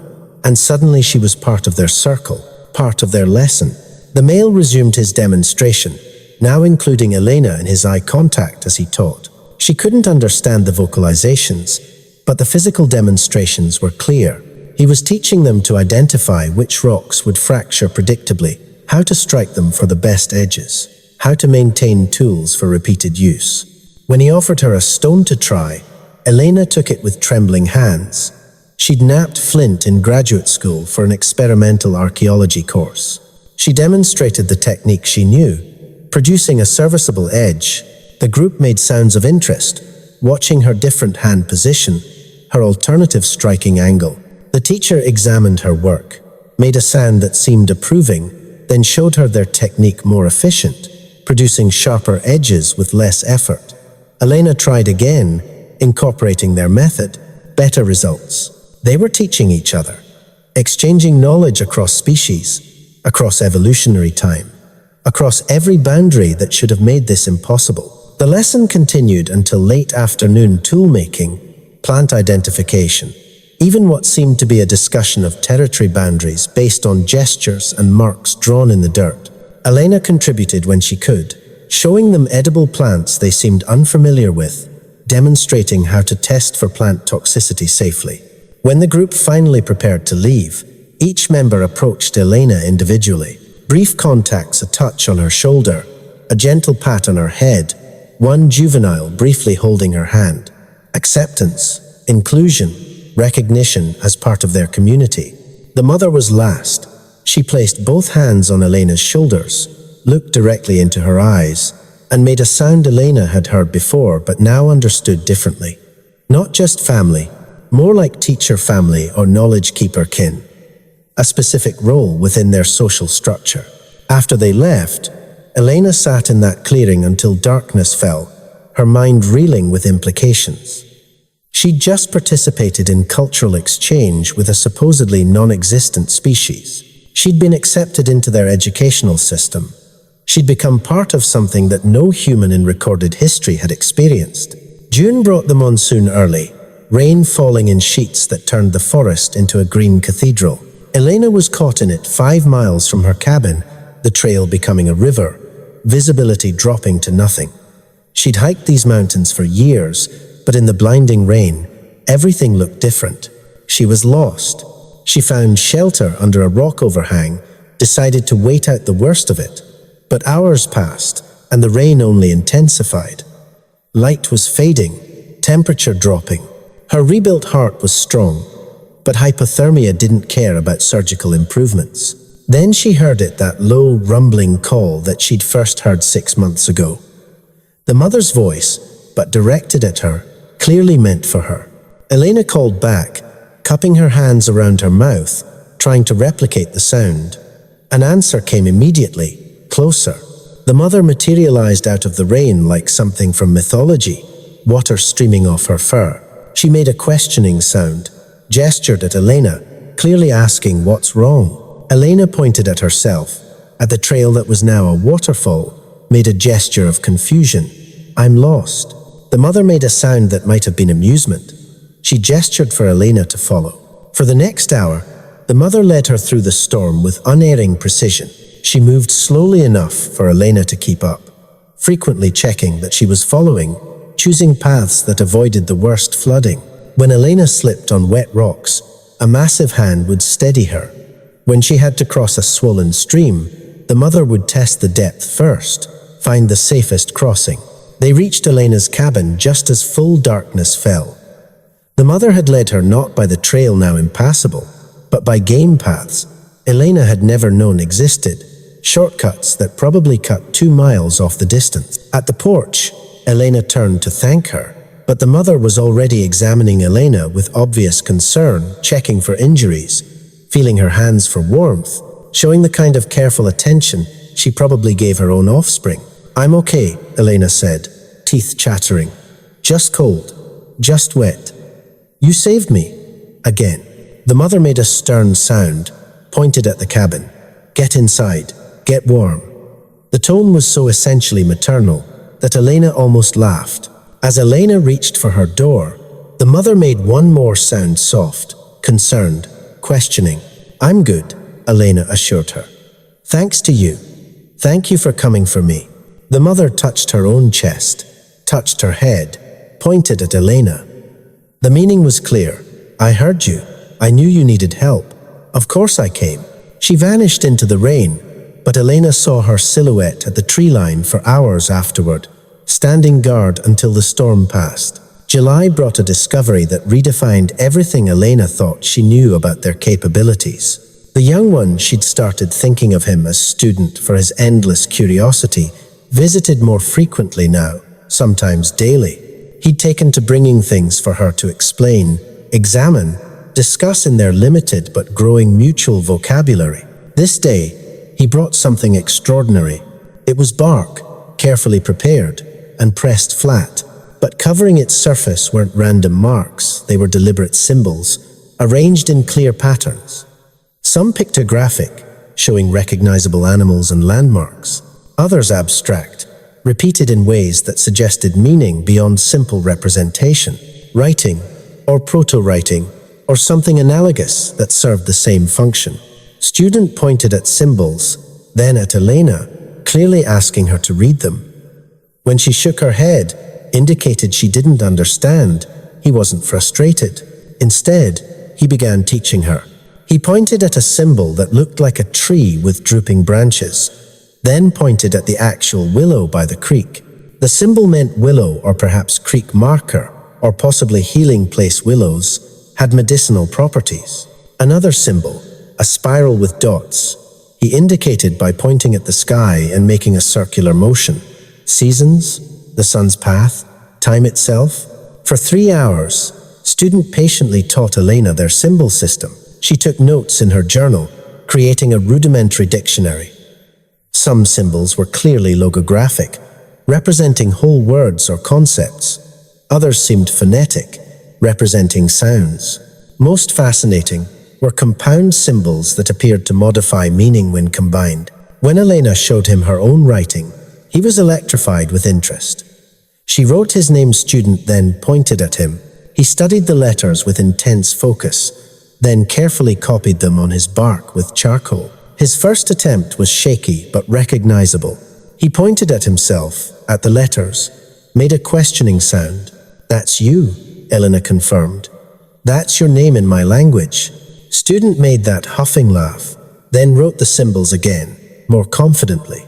and suddenly she was part of their circle, part of their lesson. The male resumed his demonstration, now including Elena in his eye contact as he taught. She couldn't understand the vocalizations, but the physical demonstrations were clear. He was teaching them to identify which rocks would fracture predictably, how to strike them for the best edges, how to maintain tools for repeated use. When he offered her a stone to try, Elena took it with trembling hands. She'd napped flint in graduate school for an experimental archaeology course. She demonstrated the technique she knew, producing a serviceable edge. The group made sounds of interest, watching her different hand position, her alternative striking angle. The teacher examined her work, made a sound that seemed approving, then showed her their technique more efficient, producing sharper edges with less effort. Elena tried again, incorporating their method, better results. They were teaching each other, exchanging knowledge across species, across evolutionary time, across every boundary that should have made this impossible. The lesson continued until late afternoon: tool making, plant identification, even what seemed to be a discussion of territory boundaries based on gestures and marks drawn in the dirt. Elena contributed when she could, showing them edible plants they seemed unfamiliar with, demonstrating how to test for plant toxicity safely. When the group finally prepared to leave, each member approached Elena individually. Brief contacts, a touch on her shoulder, a gentle pat on her head, one juvenile briefly holding her hand. Acceptance, inclusion, recognition as part of their community. The mother was last. She placed both hands on Elena's shoulders, looked directly into her eyes, and made a sound Elena had heard before but now understood differently. Not just family, more like teacher family or knowledge keeper kin. A specific role within their social structure. After they left, Elena sat in that clearing until darkness fell, her mind reeling with implications. She'd just participated in cultural exchange with a supposedly non-existent species. She'd been accepted into their educational system. She'd become part of something that no human in recorded history had experienced. June brought the monsoon early, rain falling in sheets that turned the forest into a green cathedral. Elena was caught in it 5 miles from her cabin, the trail becoming a river, visibility dropping to nothing. She'd hiked these mountains for years, but in the blinding rain, everything looked different. She was lost. She found shelter under a rock overhang, decided to wait out the worst of it. But hours passed, and the rain only intensified. Light was fading, temperature dropping. Her rebuilt heart was strong, but hypothermia didn't care about surgical improvements. Then she heard it, that low, rumbling call that she'd first heard 6 months ago. The mother's voice, but directed at her, clearly meant for her. Elena called back, cupping her hands around her mouth, trying to replicate the sound. An answer came immediately, closer. The mother materialized out of the rain like something from mythology, water streaming off her fur. She made a questioning sound, gestured at Elena, clearly asking what's wrong. Elena pointed at herself, at the trail that was now a waterfall, made a gesture of confusion. I'm lost. The mother made a sound that might have been amusement. She gestured for Elena to follow. For the next hour, the mother led her through the storm with unerring precision. She moved slowly enough for Elena to keep up, frequently checking that she was following, choosing paths that avoided the worst flooding. When Elena slipped on wet rocks, a massive hand would steady her. When she had to cross a swollen stream, the mother would test the depth first, find the safest crossing. They reached Elena's cabin just as full darkness fell. The mother had led her not by the trail now impassable, but by game paths Elena had never known existed, shortcuts that probably cut 2 miles off the distance. At the porch, Elena turned to thank her, but the mother was already examining Elena with obvious concern, checking for injuries, feeling her hands for warmth, showing the kind of careful attention she probably gave her own offspring. I'm okay, Elena said, teeth chattering. Just cold, just wet. You saved me. Again. The mother made a stern sound, pointed at the cabin. Get inside, get warm. The tone was so essentially maternal that Elena almost laughed. As Elena reached for her door, the mother made one more sound, soft, concerned, questioning. I'm good, Elena assured her. Thanks to you. Thank you for coming for me. The mother touched her own chest, touched her head, pointed at Elena. The meaning was clear. I heard you. I knew you needed help. Of course I came. She vanished into the rain, but Elena saw her silhouette at the tree line for hours afterward, standing guard until the storm passed. July brought a discovery that redefined everything Elena thought she knew about their capabilities. The young one, she'd started thinking of him as student for his endless curiosity, visited more frequently now, sometimes daily. He'd taken to bringing things for her to explain, examine, discuss in their limited but growing mutual vocabulary. This day, he brought something extraordinary. It was bark, carefully prepared and pressed flat, but covering its surface weren't random marks, they were deliberate symbols, arranged in clear patterns. Some pictographic, showing recognizable animals and landmarks, others abstract, repeated in ways that suggested meaning beyond simple representation, writing, or proto-writing, or something analogous that served the same function. Student pointed at symbols, then at Elena, clearly asking her to read them. When she shook her head, indicated she didn't understand, he wasn't frustrated. Instead, he began teaching her. He pointed at a symbol that looked like a tree with drooping branches, then pointed at the actual willow by the creek. The symbol meant willow, or perhaps creek marker, or possibly healing place. Willows had medicinal properties. Another symbol, a spiral with dots, he indicated by pointing at the sky and making a circular motion. Seasons, the sun's path, time itself. For 3 hours, student patiently taught Elena their symbol system. She took notes in her journal, creating a rudimentary dictionary. Some symbols were clearly logographic, representing whole words or concepts. Others seemed phonetic, representing sounds. Most fascinating were compound symbols that appeared to modify meaning when combined. When Elena showed him her own writing, he was electrified with interest. She wrote his name student, then pointed at him. He studied the letters with intense focus, then carefully copied them on his bark with charcoal. His first attempt was shaky but recognizable. He pointed at himself, at the letters, made a questioning sound. "That's you," Elena confirmed. "That's your name in my language." Student made that huffing laugh, then wrote the symbols again, more confidently.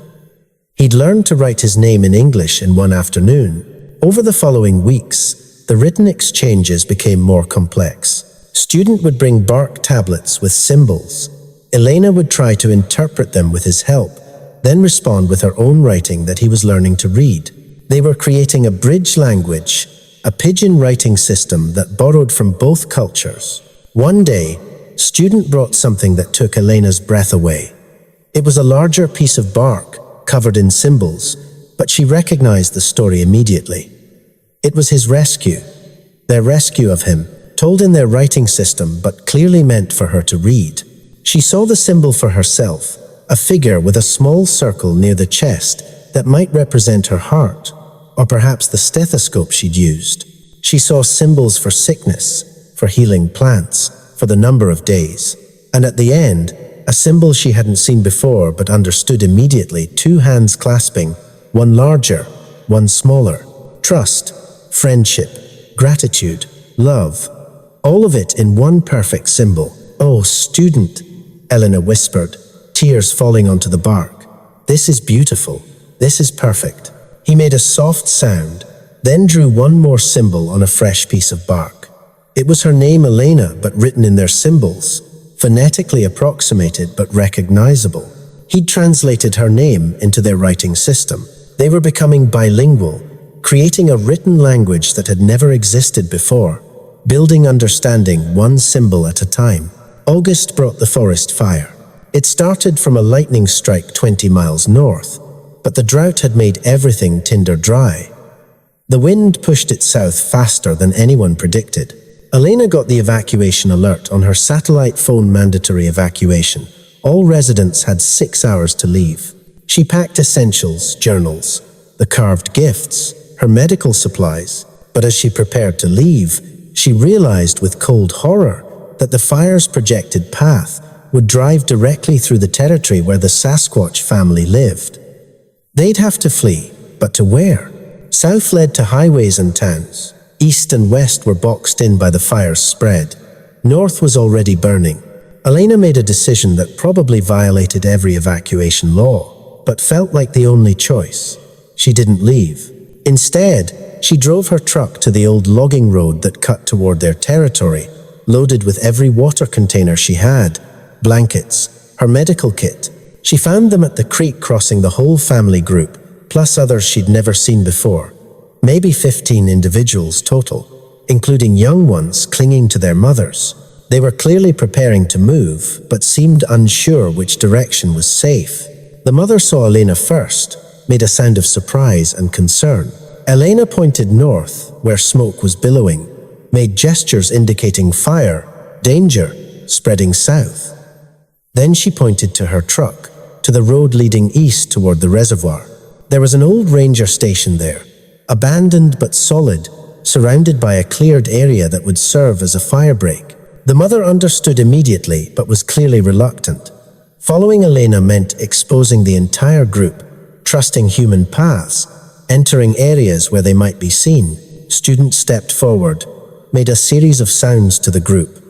He'd learned to write his name in English in one afternoon. Over the following weeks, the written exchanges became more complex. Student would bring bark tablets with symbols. Elena would try to interpret them with his help, then respond with her own writing that he was learning to read. They were creating a bridge language, a pidgin writing system that borrowed from both cultures. One day, Student brought something that took Elena's breath away. It was a larger piece of bark, covered in symbols, but she recognized the story immediately. It was his rescue, their rescue of him, told in their writing system but clearly meant for her to read. She saw the symbol for herself, a figure with a small circle near the chest that might represent her heart, or perhaps the stethoscope she'd used. She saw symbols for sickness, for healing plants, for the number of days, and at the end, a symbol she hadn't seen before but understood immediately, 2 hands clasping, one larger, one smaller. Trust, friendship, gratitude, love, all of it in one perfect symbol. "Oh, Student," Elena whispered, tears falling onto the bark. "This is beautiful. This is perfect." He made a soft sound, then drew one more symbol on a fresh piece of bark. It was her name, Elena, but written in their symbols. Phonetically approximated but recognizable. He'd translated her name into their writing system. They were becoming bilingual, creating a written language that had never existed before, building understanding one symbol at a time. August brought the forest fire. It started from a lightning strike 20 miles north, but the drought had made everything tinder dry. The wind pushed it south faster than anyone predicted. Elena got the evacuation alert on her satellite phone. Mandatory evacuation. All residents had 6 hours to leave. She packed essentials, journals, the carved gifts, her medical supplies, but as she prepared to leave, she realized with cold horror that the fire's projected path would drive directly through the territory where the Sasquatch family lived. They'd have to flee, but to where? South led to highways and towns. East and west were boxed in by the fire's spread. North was already burning. Elena made a decision that probably violated every evacuation law, but felt like the only choice. She didn't leave. Instead, she drove her truck to the old logging road that cut toward their territory, loaded with every water container she had, blankets, her medical kit. She found them at the creek, crossing the whole family group, plus others she'd never seen before. Maybe 15 individuals total, including young ones clinging to their mothers. They were clearly preparing to move, but seemed unsure which direction was safe. The mother saw Elena first, made a sound of surprise and concern. Elena pointed north, where smoke was billowing, made gestures indicating fire, danger, spreading south. Then she pointed to her truck, to the road leading east toward the reservoir. There was an old ranger station there, abandoned but solid, surrounded by a cleared area that would serve as a firebreak. The mother understood immediately, but was clearly reluctant. Following Elena meant exposing the entire group, trusting human paths, entering areas where they might be seen. Student stepped forward, made a series of sounds to the group,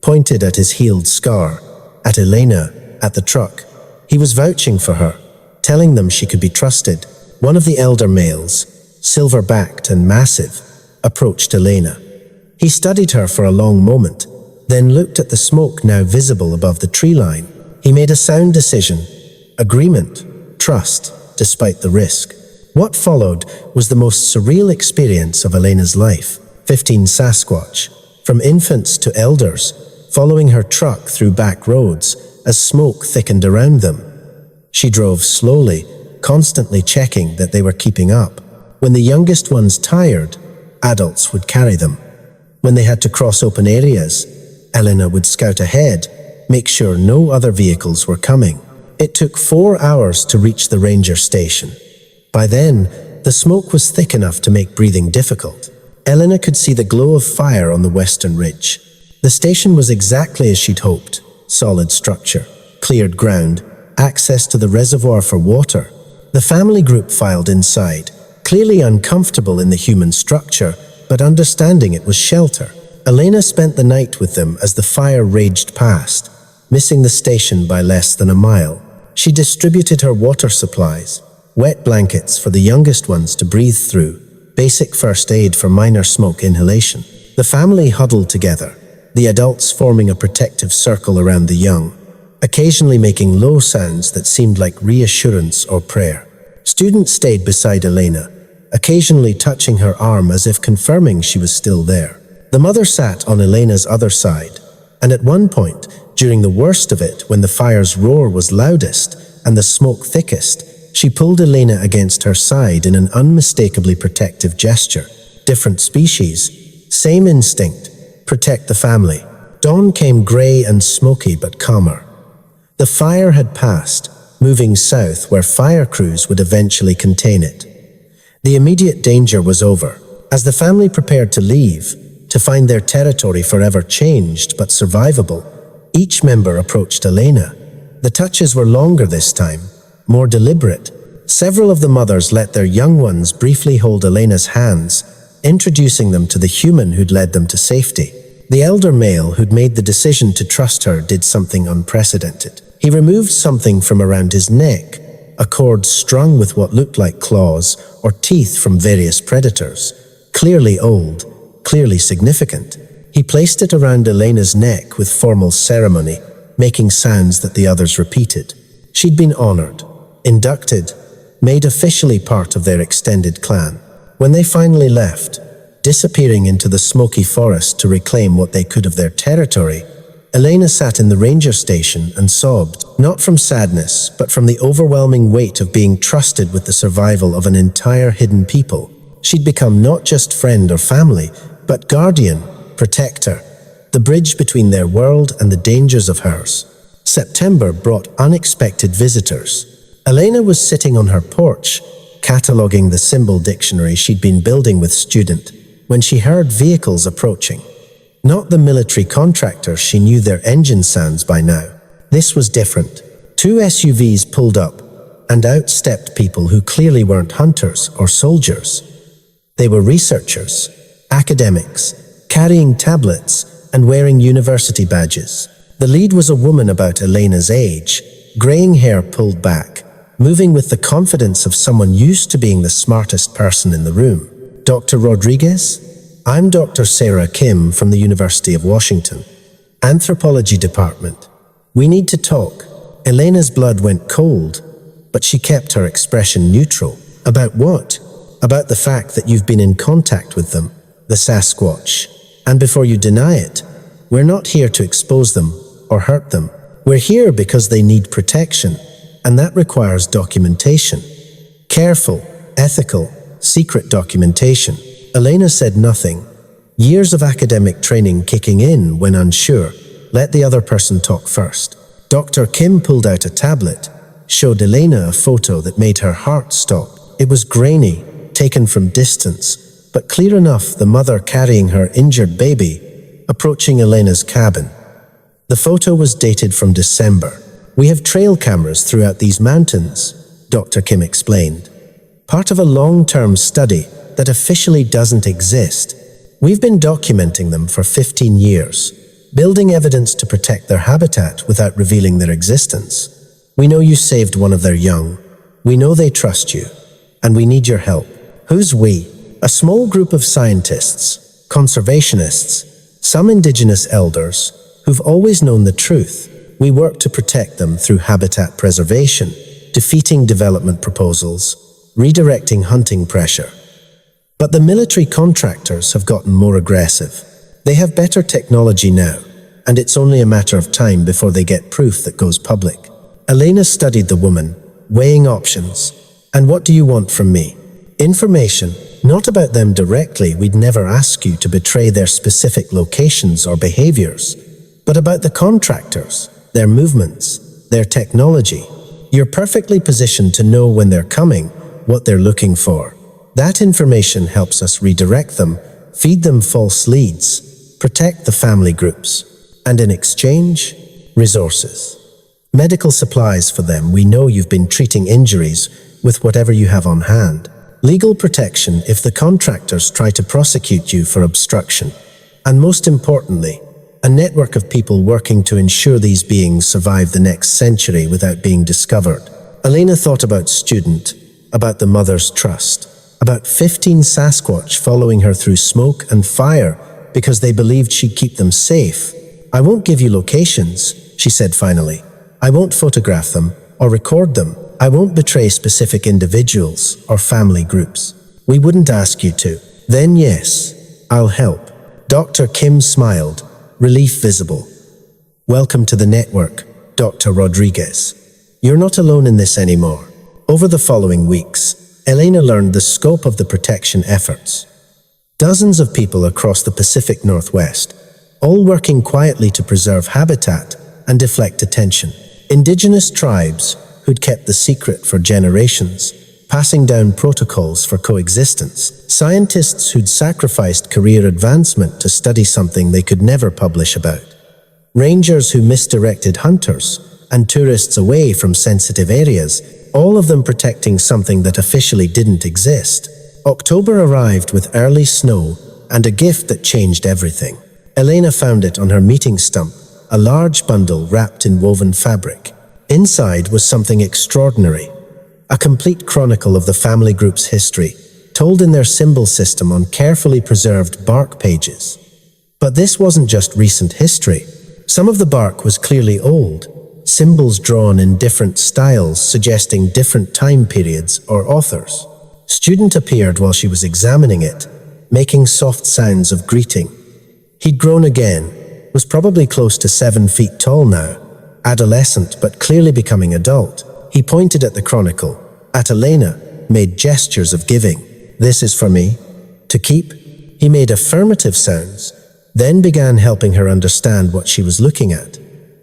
pointed at his healed scar, at Elena, at the truck. He was vouching for her, telling them she could be trusted. One of the elder males, silver-backed and massive, approached Elena. He studied her for a long moment, then looked at the smoke now visible above the tree line. He made a sound decision, agreement, trust, despite the risk. What followed was the most surreal experience of Elena's life. 15 Sasquatch, from infants to elders, following her truck through back roads as smoke thickened around them. She drove slowly, constantly checking that they were keeping up. When the youngest ones tired, adults would carry them. When they had to cross open areas, Elena would scout ahead, make sure no other vehicles were coming. It took 4 hours to reach the ranger station. By then, the smoke was thick enough to make breathing difficult. Elena could see the glow of fire on the western ridge. The station was exactly as she'd hoped. Solid structure, cleared ground, access to the reservoir for water. The family group filed inside, clearly uncomfortable in the human structure, but understanding it was shelter. Elena spent the night with them as the fire raged past, missing the station by less than a mile. She distributed her water supplies, wet blankets for the youngest ones to breathe through, basic first aid for minor smoke inhalation. The family huddled together, the adults forming a protective circle around the young, occasionally making low sounds that seemed like reassurance or prayer. Students stayed beside Elena, occasionally touching her arm as if confirming she was still there. The mother sat on Elena's other side, and at one point, during the worst of it, when the fire's roar was loudest and the smoke thickest, she pulled Elena against her side in an unmistakably protective gesture. Different species, same instinct, protect the family. Dawn came gray and smoky but calmer. The fire had passed, moving south where fire crews would eventually contain it. The immediate danger was over. As the family prepared to leave, to find their territory forever changed but survivable, each member approached Elena. The touches were longer this time, more deliberate. Several of the mothers let their young ones briefly hold Elena's hands, introducing them to the human who'd led them to safety. The elder male who'd made the decision to trust her did something unprecedented. He removed something from around his neck, a cord strung with what looked like claws or teeth from various predators, clearly old, clearly significant. He placed it around Elena's neck with formal ceremony, making sounds that the others repeated. She'd been honored, inducted, made officially part of their extended clan. When they finally left, disappearing into the smoky forest to reclaim what they could of their territory, Elena sat in the ranger station and sobbed, not from sadness, but from the overwhelming weight of being trusted with the survival of an entire hidden people. She'd become not just friend or family, but guardian, protector, the bridge between their world and the dangers of hers. September brought unexpected visitors. Elena was sitting on her porch, cataloging the symbol dictionary she'd been building with student, when she heard vehicles approaching. Not the military contractors, she knew their engine sounds by now. This was different. 2 SUVs pulled up, and out stepped people who clearly weren't hunters or soldiers. They were researchers, academics, carrying tablets and wearing university badges. The lead was a woman about Elena's age, graying hair pulled back, moving with the confidence of someone used to being the smartest person in the room. Dr. Rodriguez? I'm Dr. Sarah Kim from the University of Washington, Anthropology Department. We need to talk. Elena's blood went cold, but she kept her expression neutral. About what? About the fact that you've been in contact with them, the sasquatch. And before you deny it, we're not here to expose them or hurt them. We're here because they need protection, and that requires documentation. Careful, ethical, secret documentation. Elena said nothing. Years of academic training kicking in when unsure. Let the other person talk first. Dr. Kim pulled out a tablet, showed Elena a photo that made her heart stop. It was grainy, taken from distance, but clear enough, the mother carrying her injured baby, approaching Elena's cabin. The photo was dated from December. We have trail cameras throughout these mountains, Dr. Kim explained. Part of a long-term study that officially doesn't exist. We've been documenting them for 15 years, building evidence to protect their habitat without revealing their existence. We know you saved one of their young. We know they trust you, and we need your help. Who's we? A small group of scientists, conservationists, some indigenous elders who've always known the truth. We work to protect them through habitat preservation, defeating development proposals, redirecting hunting pressure. But the military contractors have gotten more aggressive. They have better technology now, and it's only a matter of time before they get proof that goes public. Elena studied the woman, weighing options. And what do you want from me? Information, not about them directly. We'd never ask you to betray their specific locations or behaviors, but about the contractors, their movements, their technology. You're perfectly positioned to know when they're coming, what they're looking for. That information helps us redirect them, feed them false leads, protect the family groups, and in exchange, resources. Medical supplies for them. We know you've been treating injuries with whatever you have on hand. Legal protection if the contractors try to prosecute you for obstruction. And most importantly, a network of people working to ensure these beings survive the next century without being discovered. Elena thought about student, about the mother's trust, about 15 sasquatch following her through smoke and fire because they believed she'd keep them safe. I won't give you locations, she said finally. I won't photograph them or record them. I won't betray specific individuals or family groups. We wouldn't ask you to. Then yes, I'll help. Dr. Kim smiled, relief visible. Welcome to the network, Dr. Rodriguez. You're not alone in this anymore. Over the following weeks, Elena learned the scope of the protection efforts. Dozens of people across the Pacific Northwest, all working quietly to preserve habitat and deflect attention. Indigenous tribes who'd kept the secret for generations, passing down protocols for coexistence. Scientists who'd sacrificed career advancement to study something they could never publish about. Rangers who misdirected hunters and tourists away from sensitive areas, all of them protecting something that officially didn't exist. October arrived with early snow and a gift that changed everything. Elena found it on her meeting stump, a large bundle wrapped in woven fabric. Inside was something extraordinary, a complete chronicle of the family group's history, told in their symbol system on carefully preserved bark pages. But this wasn't just recent history. Some of the bark was clearly old, symbols drawn in different styles suggesting different time periods or authors. Student appeared while she was examining it, making soft sounds of greeting. He'd grown again, was probably close to 7 feet tall now, adolescent but clearly becoming adult. He pointed at the chronicle, at Elena, made gestures of giving. This is for me, to keep. He made affirmative sounds, then began helping her understand what she was looking at.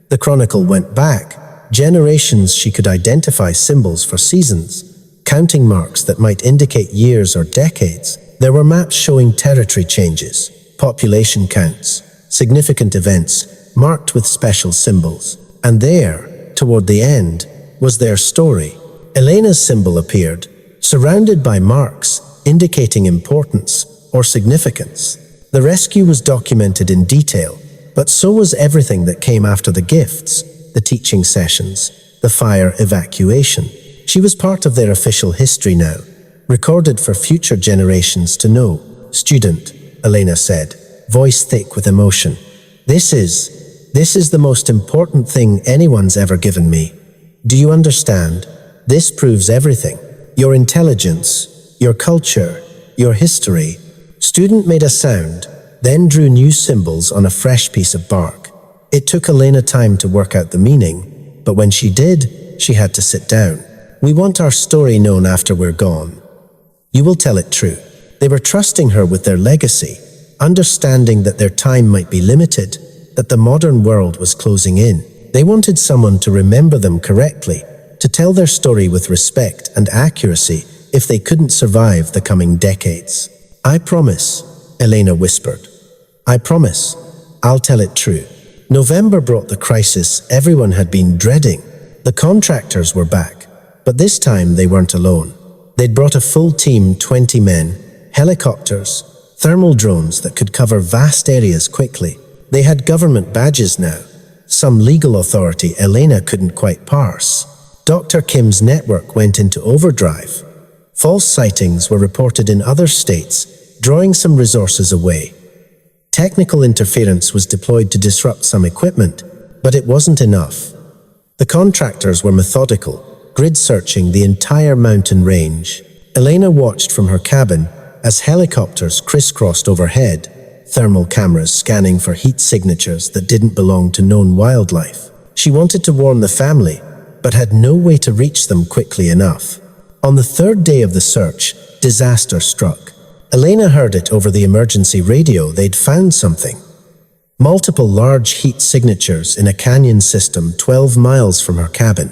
The chronicle went back, generations. She could identify symbols for seasons, counting marks that might indicate years or decades. There were maps showing territory changes, population counts, significant events, marked with special symbols. And there, toward the end, was their story. Elena's symbol appeared, surrounded by marks indicating importance or significance. The rescue was documented in detail, but so was everything that came after the gifts, the teaching sessions, the fire evacuation. She was part of their official history now, recorded for future generations to know. Student, Elena said, voice thick with emotion. This is the most important thing anyone's ever given me. Do you understand? This proves everything. Your intelligence, your culture, your history. Student made a sound, then drew new symbols on a fresh piece of bark. It took Elena time to work out the meaning, but when she did, she had to sit down. We want our story known after we're gone. You will tell it true. They were trusting her with their legacy, understanding that their time might be limited, that the modern world was closing in. They wanted someone to remember them correctly, to tell their story with respect and accuracy if they couldn't survive the coming decades. I promise, Elena whispered. I promise, I'll tell it true. November brought the crisis everyone had been dreading. The contractors were back, but this time they weren't alone. They'd brought a full team, 20 men, helicopters, thermal drones that could cover vast areas quickly. They had government badges now, some legal authority Elena couldn't quite parse. Dr. Kim's network went into overdrive. False sightings were reported in other states, drawing some resources away. Technical interference was deployed to disrupt some equipment, but it wasn't enough. The contractors were methodical, grid-searching the entire mountain range. Elena watched from her cabin as helicopters crisscrossed overhead, thermal cameras scanning for heat signatures that didn't belong to known wildlife. She wanted to warn the family, but had no way to reach them quickly enough. On the third day of the search, disaster struck. Elena heard it over the emergency radio. They'd found something. Multiple large heat signatures in a canyon system 12 miles from her cabin.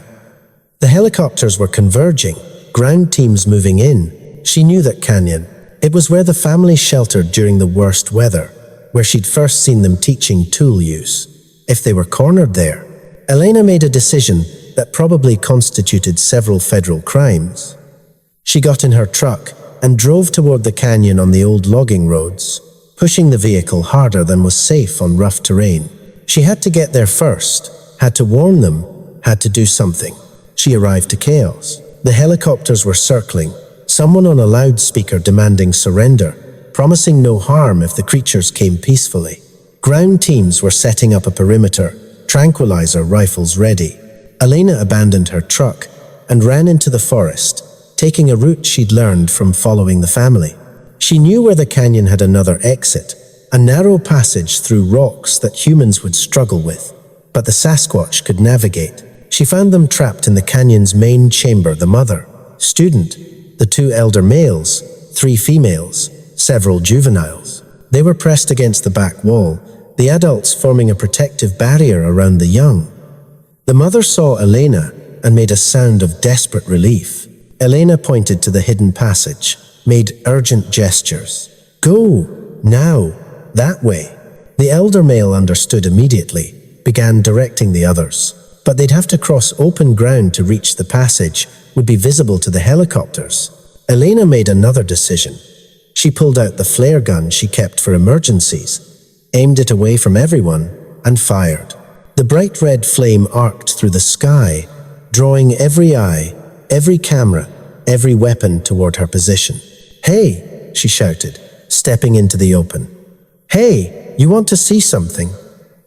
The helicopters were converging, ground teams moving in. She knew that canyon. It was where the family sheltered during the worst weather, where she'd first seen them teaching tool use. If they were cornered there, Elena made a decision that probably constituted several federal crimes. She got in her truck and drove toward the canyon on the old logging roads, pushing the vehicle harder than was safe on rough terrain. She had to get there first, had to warn them, had to do something. She arrived to chaos. The helicopters were circling, someone on a loudspeaker demanding surrender, promising no harm if the creatures came peacefully. Ground teams were setting up a perimeter, tranquilizer rifles ready. Elena abandoned her truck and ran into the forest, taking a route she'd learned from following the family. She knew where the canyon had another exit, a narrow passage through rocks that humans would struggle with, but the Sasquatch could navigate. She found them trapped in the canyon's main chamber: the mother, student, the 2 elder males, 3 females, several juveniles. They were pressed against the back wall, the adults forming a protective barrier around the young. The mother saw Elena and made a sound of desperate relief. Elena pointed to the hidden passage, made urgent gestures. "Go, now, that way." The elder male understood immediately, began directing the others. But they'd have to cross open ground to reach the passage, would be visible to the helicopters. Elena made another decision. She pulled out the flare gun she kept for emergencies, aimed it away from everyone, and fired. The bright red flame arced through the sky, drawing every eye, every camera, every weapon toward her position. "Hey," she shouted, stepping into the open. "Hey, you want to see something?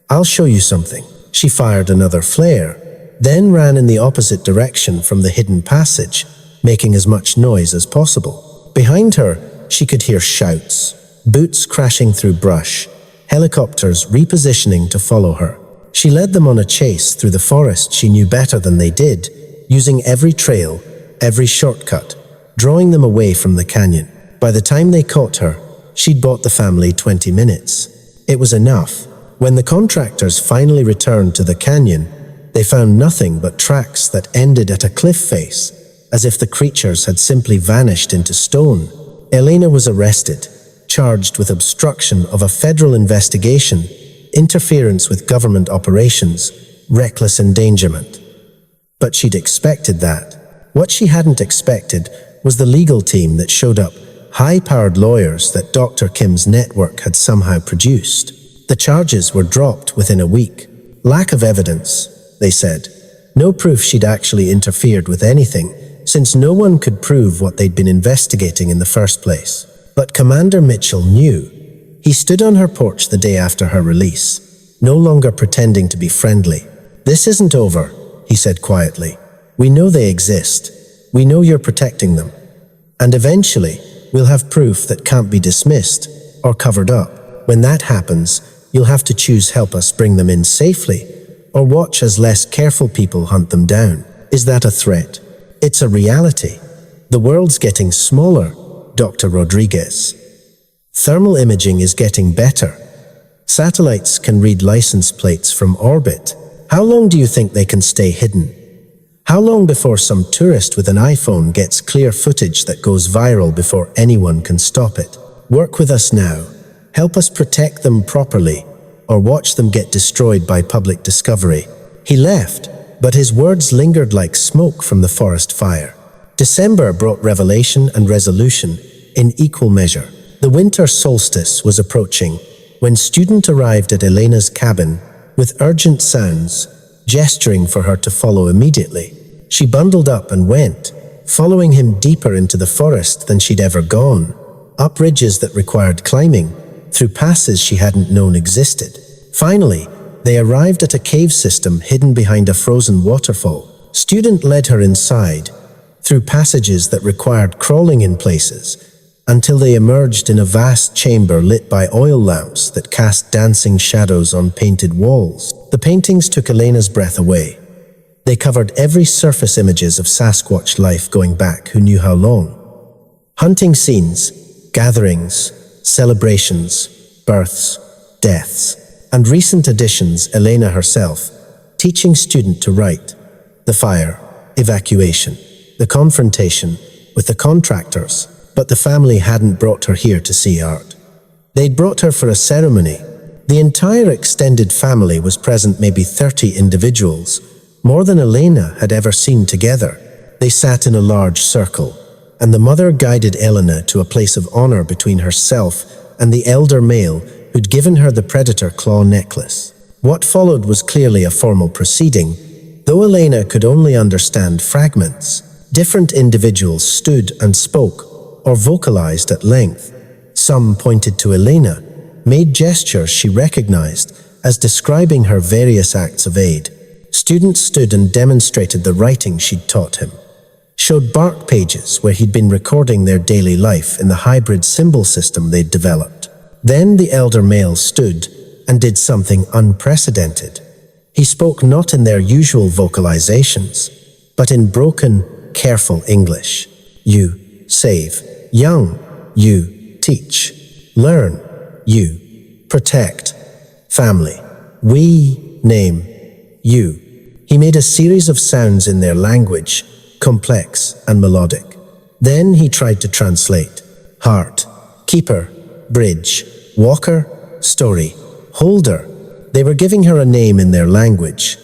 I'll show you something." She fired another flare, then ran in the opposite direction from the hidden passage, making as much noise as possible. Behind her, she could hear shouts, boots crashing through brush, helicopters repositioning to follow her. She led them on a chase through the forest she knew better than they did, using every trail, every shortcut, drawing them away from the canyon. By the time they caught her, she'd bought the family 20 minutes. It was enough. When the contractors finally returned to the canyon, they found nothing but tracks that ended at a cliff face, as if the creatures had simply vanished into stone. Elena was arrested, charged with obstruction of a federal investigation, interference with government operations, reckless endangerment. But she'd expected that. What she hadn't expected was the legal team that showed up, high-powered lawyers that Dr. Kim's network had somehow produced. The charges were dropped within a week. Lack of evidence, they said. No proof she'd actually interfered with anything, since no one could prove what they'd been investigating in the first place. But Commander Mitchell knew. He stood on her porch the day after her release, no longer pretending to be friendly. "This isn't over," he said quietly. "We know they exist. We know you're protecting them. And eventually, we'll have proof that can't be dismissed or covered up. When that happens, you'll have to choose help us bring them in safely, or watch as less careful people hunt them down." Is that a threat? It's a reality. The world's getting smaller, Dr. Rodriguez. Thermal imaging is getting better. Satellites can read license plates from orbit. How long do you think they can stay hidden? How long before some tourist with an iPhone gets clear footage that goes viral before anyone can stop it? Work with us now. Help us protect them properly, or watch them get destroyed by public discovery. He left, but his words lingered like smoke from the forest fire. December brought revelation and resolution in equal measure. The winter solstice was approaching when student arrived at Elena's cabin with urgent sounds, gesturing for her to follow immediately. She bundled up and went, following him deeper into the forest than she'd ever gone, up ridges that required climbing, through passes she hadn't known existed. Finally, they arrived at a cave system hidden behind a frozen waterfall. Student led her inside, through passages that required crawling in places, until they emerged in a vast chamber lit by oil lamps that cast dancing shadows on painted walls. The paintings took Elena's breath away. They covered every surface images of Sasquatch life going back who knew how long. Hunting scenes, gatherings, celebrations, births, deaths, and recent additions, Elena herself, teaching student to write, the fire, evacuation, the confrontation with the contractors, but the family hadn't brought her here to see art. They'd brought her for a ceremony. The entire extended family was present, maybe 30 individuals, more than Elena had ever seen together. They sat in a large circle, and the mother guided Elena to a place of honor between herself and the elder male who'd given her the predator claw necklace. What followed was clearly a formal proceeding, though Elena could only understand fragments. Different individuals stood and spoke, or vocalized at length. Some pointed to Elena, made gestures she recognized as describing her various acts of aid. Students stood and demonstrated the writing she'd taught him, showed bark pages where he'd been recording their daily life in the hybrid symbol system they'd developed. Then the elder male stood and did something unprecedented. He spoke not in their usual vocalizations, but in broken, careful English. You save. Young. You teach. Learn. You protect. Family. We name you. He made a series of sounds in their language, complex and melodic. Then he tried to translate. Heart. Keeper. Bridge. Walker. Story. Holder. They were giving her a name in their language,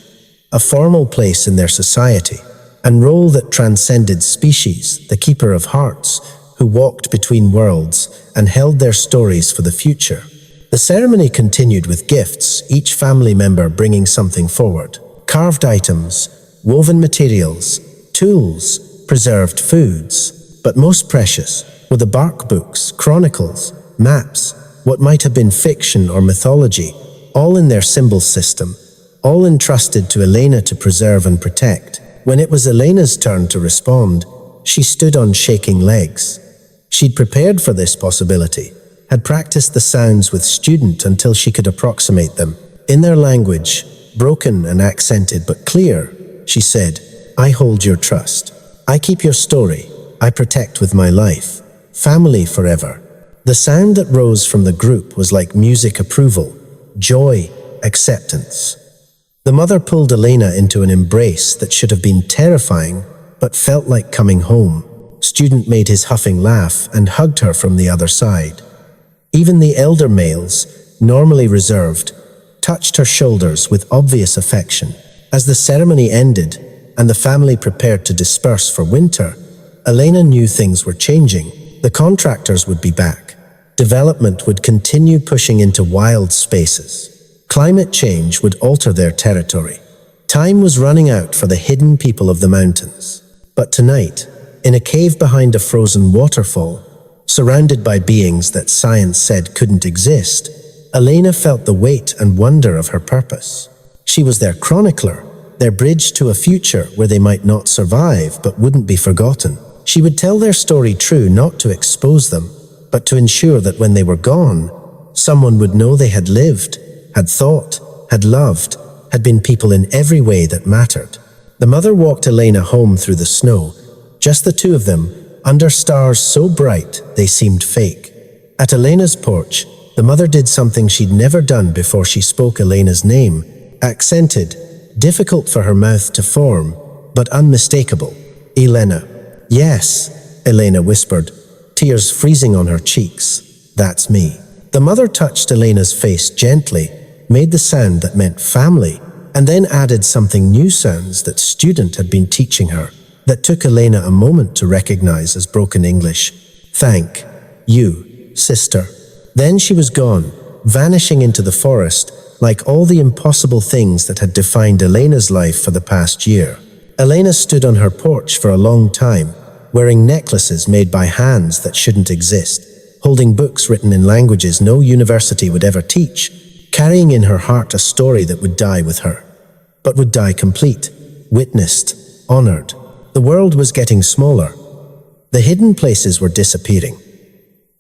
a formal place in their society, and role that transcended species, the keeper of hearts, who walked between worlds and held their stories for the future. The ceremony continued with gifts, each family member bringing something forward. Carved items, woven materials, tools, preserved foods, but most precious were the bark books, chronicles, maps, what might have been fiction or mythology, all in their symbol system, all entrusted to Elena to preserve and protect. When it was Elena's turn to respond, she stood on shaking legs. She'd prepared for this possibility, had practiced the sounds with student until she could approximate them. In their language, broken and accented but clear, she said, I hold your trust. I keep your story. I protect with my life. Family forever. The sound that rose from the group was like music approval, joy, acceptance. The mother pulled Elena into an embrace that should have been terrifying, but felt like coming home. Student made his huffing laugh and hugged her from the other side. Even the elder males, normally reserved, touched her shoulders with obvious affection. As the ceremony ended and the family prepared to disperse for winter, Elena knew things were changing. The contractors would be back. Development would continue pushing into wild spaces. Climate change would alter their territory. Time was running out for the hidden people of the mountains. But tonight, in a cave behind a frozen waterfall, surrounded by beings that science said couldn't exist, Elena felt the weight and wonder of her purpose. She was their chronicler, their bridge to a future where they might not survive but wouldn't be forgotten. She would tell their story true, not to expose them, but to ensure that when they were gone, someone would know they had lived, had thought, had loved, had been people in every way that mattered. The mother walked Elena home through the snow, just the two of them, under stars so bright they seemed fake. At Elena's porch, the mother did something she'd never done before. She spoke Elena's name, accented, difficult for her mouth to form, but unmistakable. Elena. Yes, Elena whispered, tears freezing on her cheeks. That's me. The mother touched Elena's face gently, made the sound that meant family, and then added something new sounds that student had been teaching her, that took Elena a moment to recognize as broken English. Thank you, sister. Then she was gone, vanishing into the forest, like all the impossible things that had defined Elena's life for the past year. Elena stood on her porch for a long time, wearing necklaces made by hands that shouldn't exist, holding books written in languages no university would ever teach, carrying in her heart a story that would die with her, but would die complete, witnessed, honored. The world was getting smaller. The hidden places were disappearing.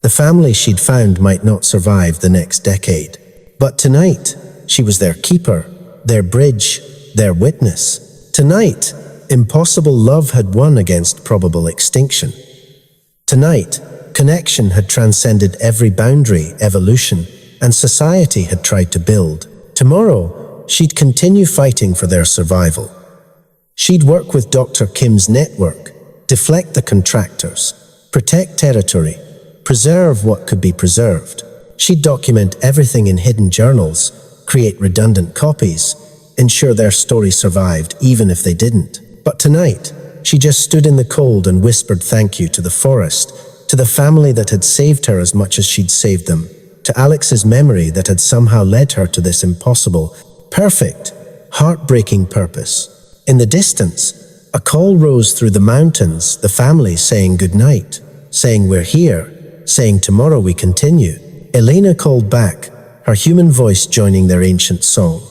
The family she'd found might not survive the next decade. But tonight, she was their keeper, their bridge, their witness. Tonight, impossible love had won against probable extinction. Tonight, connection had transcended every boundary evolution and society had tried to build. Tomorrow, she'd continue fighting for their survival. She'd work with Dr. Kim's network, deflect the contractors, protect territory, preserve what could be preserved. She'd document everything in hidden journals, create redundant copies, ensure their story survived even if they didn't. But tonight, she just stood in the cold and whispered thank you to the forest, to the family that had saved her as much as she'd saved them, to Alex's memory that had somehow led her to this impossible, perfect, heartbreaking purpose. In the distance, a call rose through the mountains, the family saying goodnight, saying we're here, saying tomorrow we continue. Elena called back, her human voice joining their ancient song,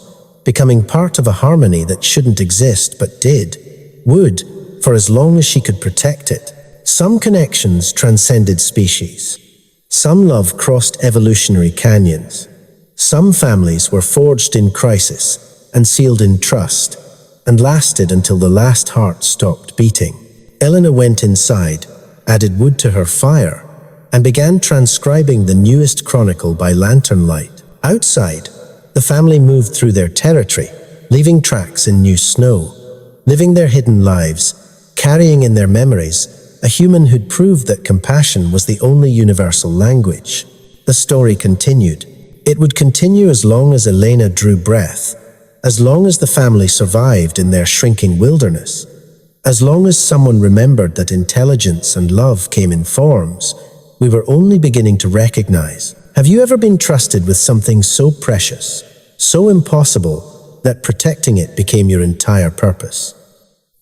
becoming part of a harmony that shouldn't exist but did, would, for as long as she could protect it. Some connections transcended species. Some love crossed evolutionary canyons. Some families were forged in crisis and sealed in trust, and lasted until the last heart stopped beating. Elena went inside, added wood to her fire, and began transcribing the newest chronicle by lantern light. Outside, the family moved through their territory, leaving tracks in new snow, living their hidden lives, carrying in their memories a human who'd proved that compassion was the only universal language. The story continued. It would continue as long as Elena drew breath, as long as the family survived in their shrinking wilderness, as long as someone remembered that intelligence and love came in forms we were only beginning to recognize. Have you ever been trusted with something so precious, so impossible, that protecting it became your entire purpose?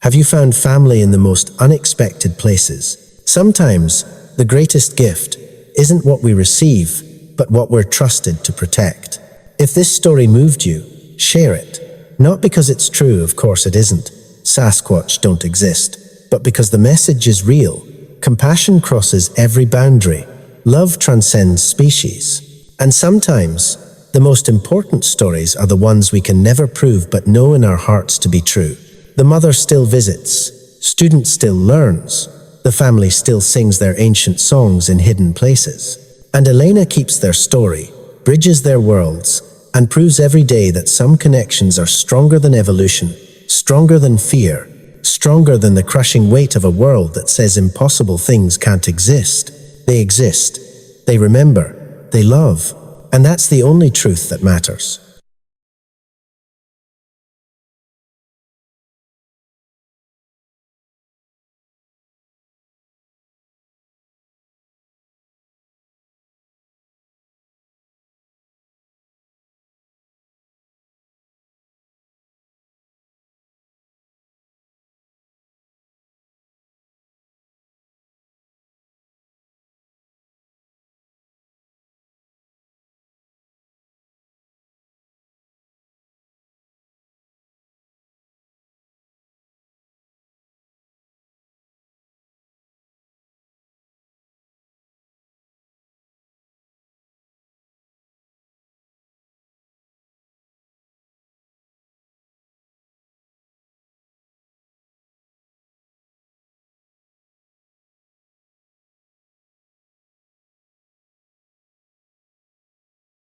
Have you found family in the most unexpected places? Sometimes, the greatest gift isn't what we receive, but what we're trusted to protect. If this story moved you, share it. Not because it's true, of course it isn't. Sasquatch don't exist. But because the message is real. Compassion crosses every boundary. Love transcends species. And sometimes, the most important stories are the ones we can never prove but know in our hearts to be true. The mother still visits, student still learns, the family still sings their ancient songs in hidden places. And Elena keeps their story, bridges their worlds, and proves every day that some connections are stronger than evolution, stronger than fear, stronger than the crushing weight of a world that says impossible things can't exist. They exist, they remember, they love, and that's the only truth that matters.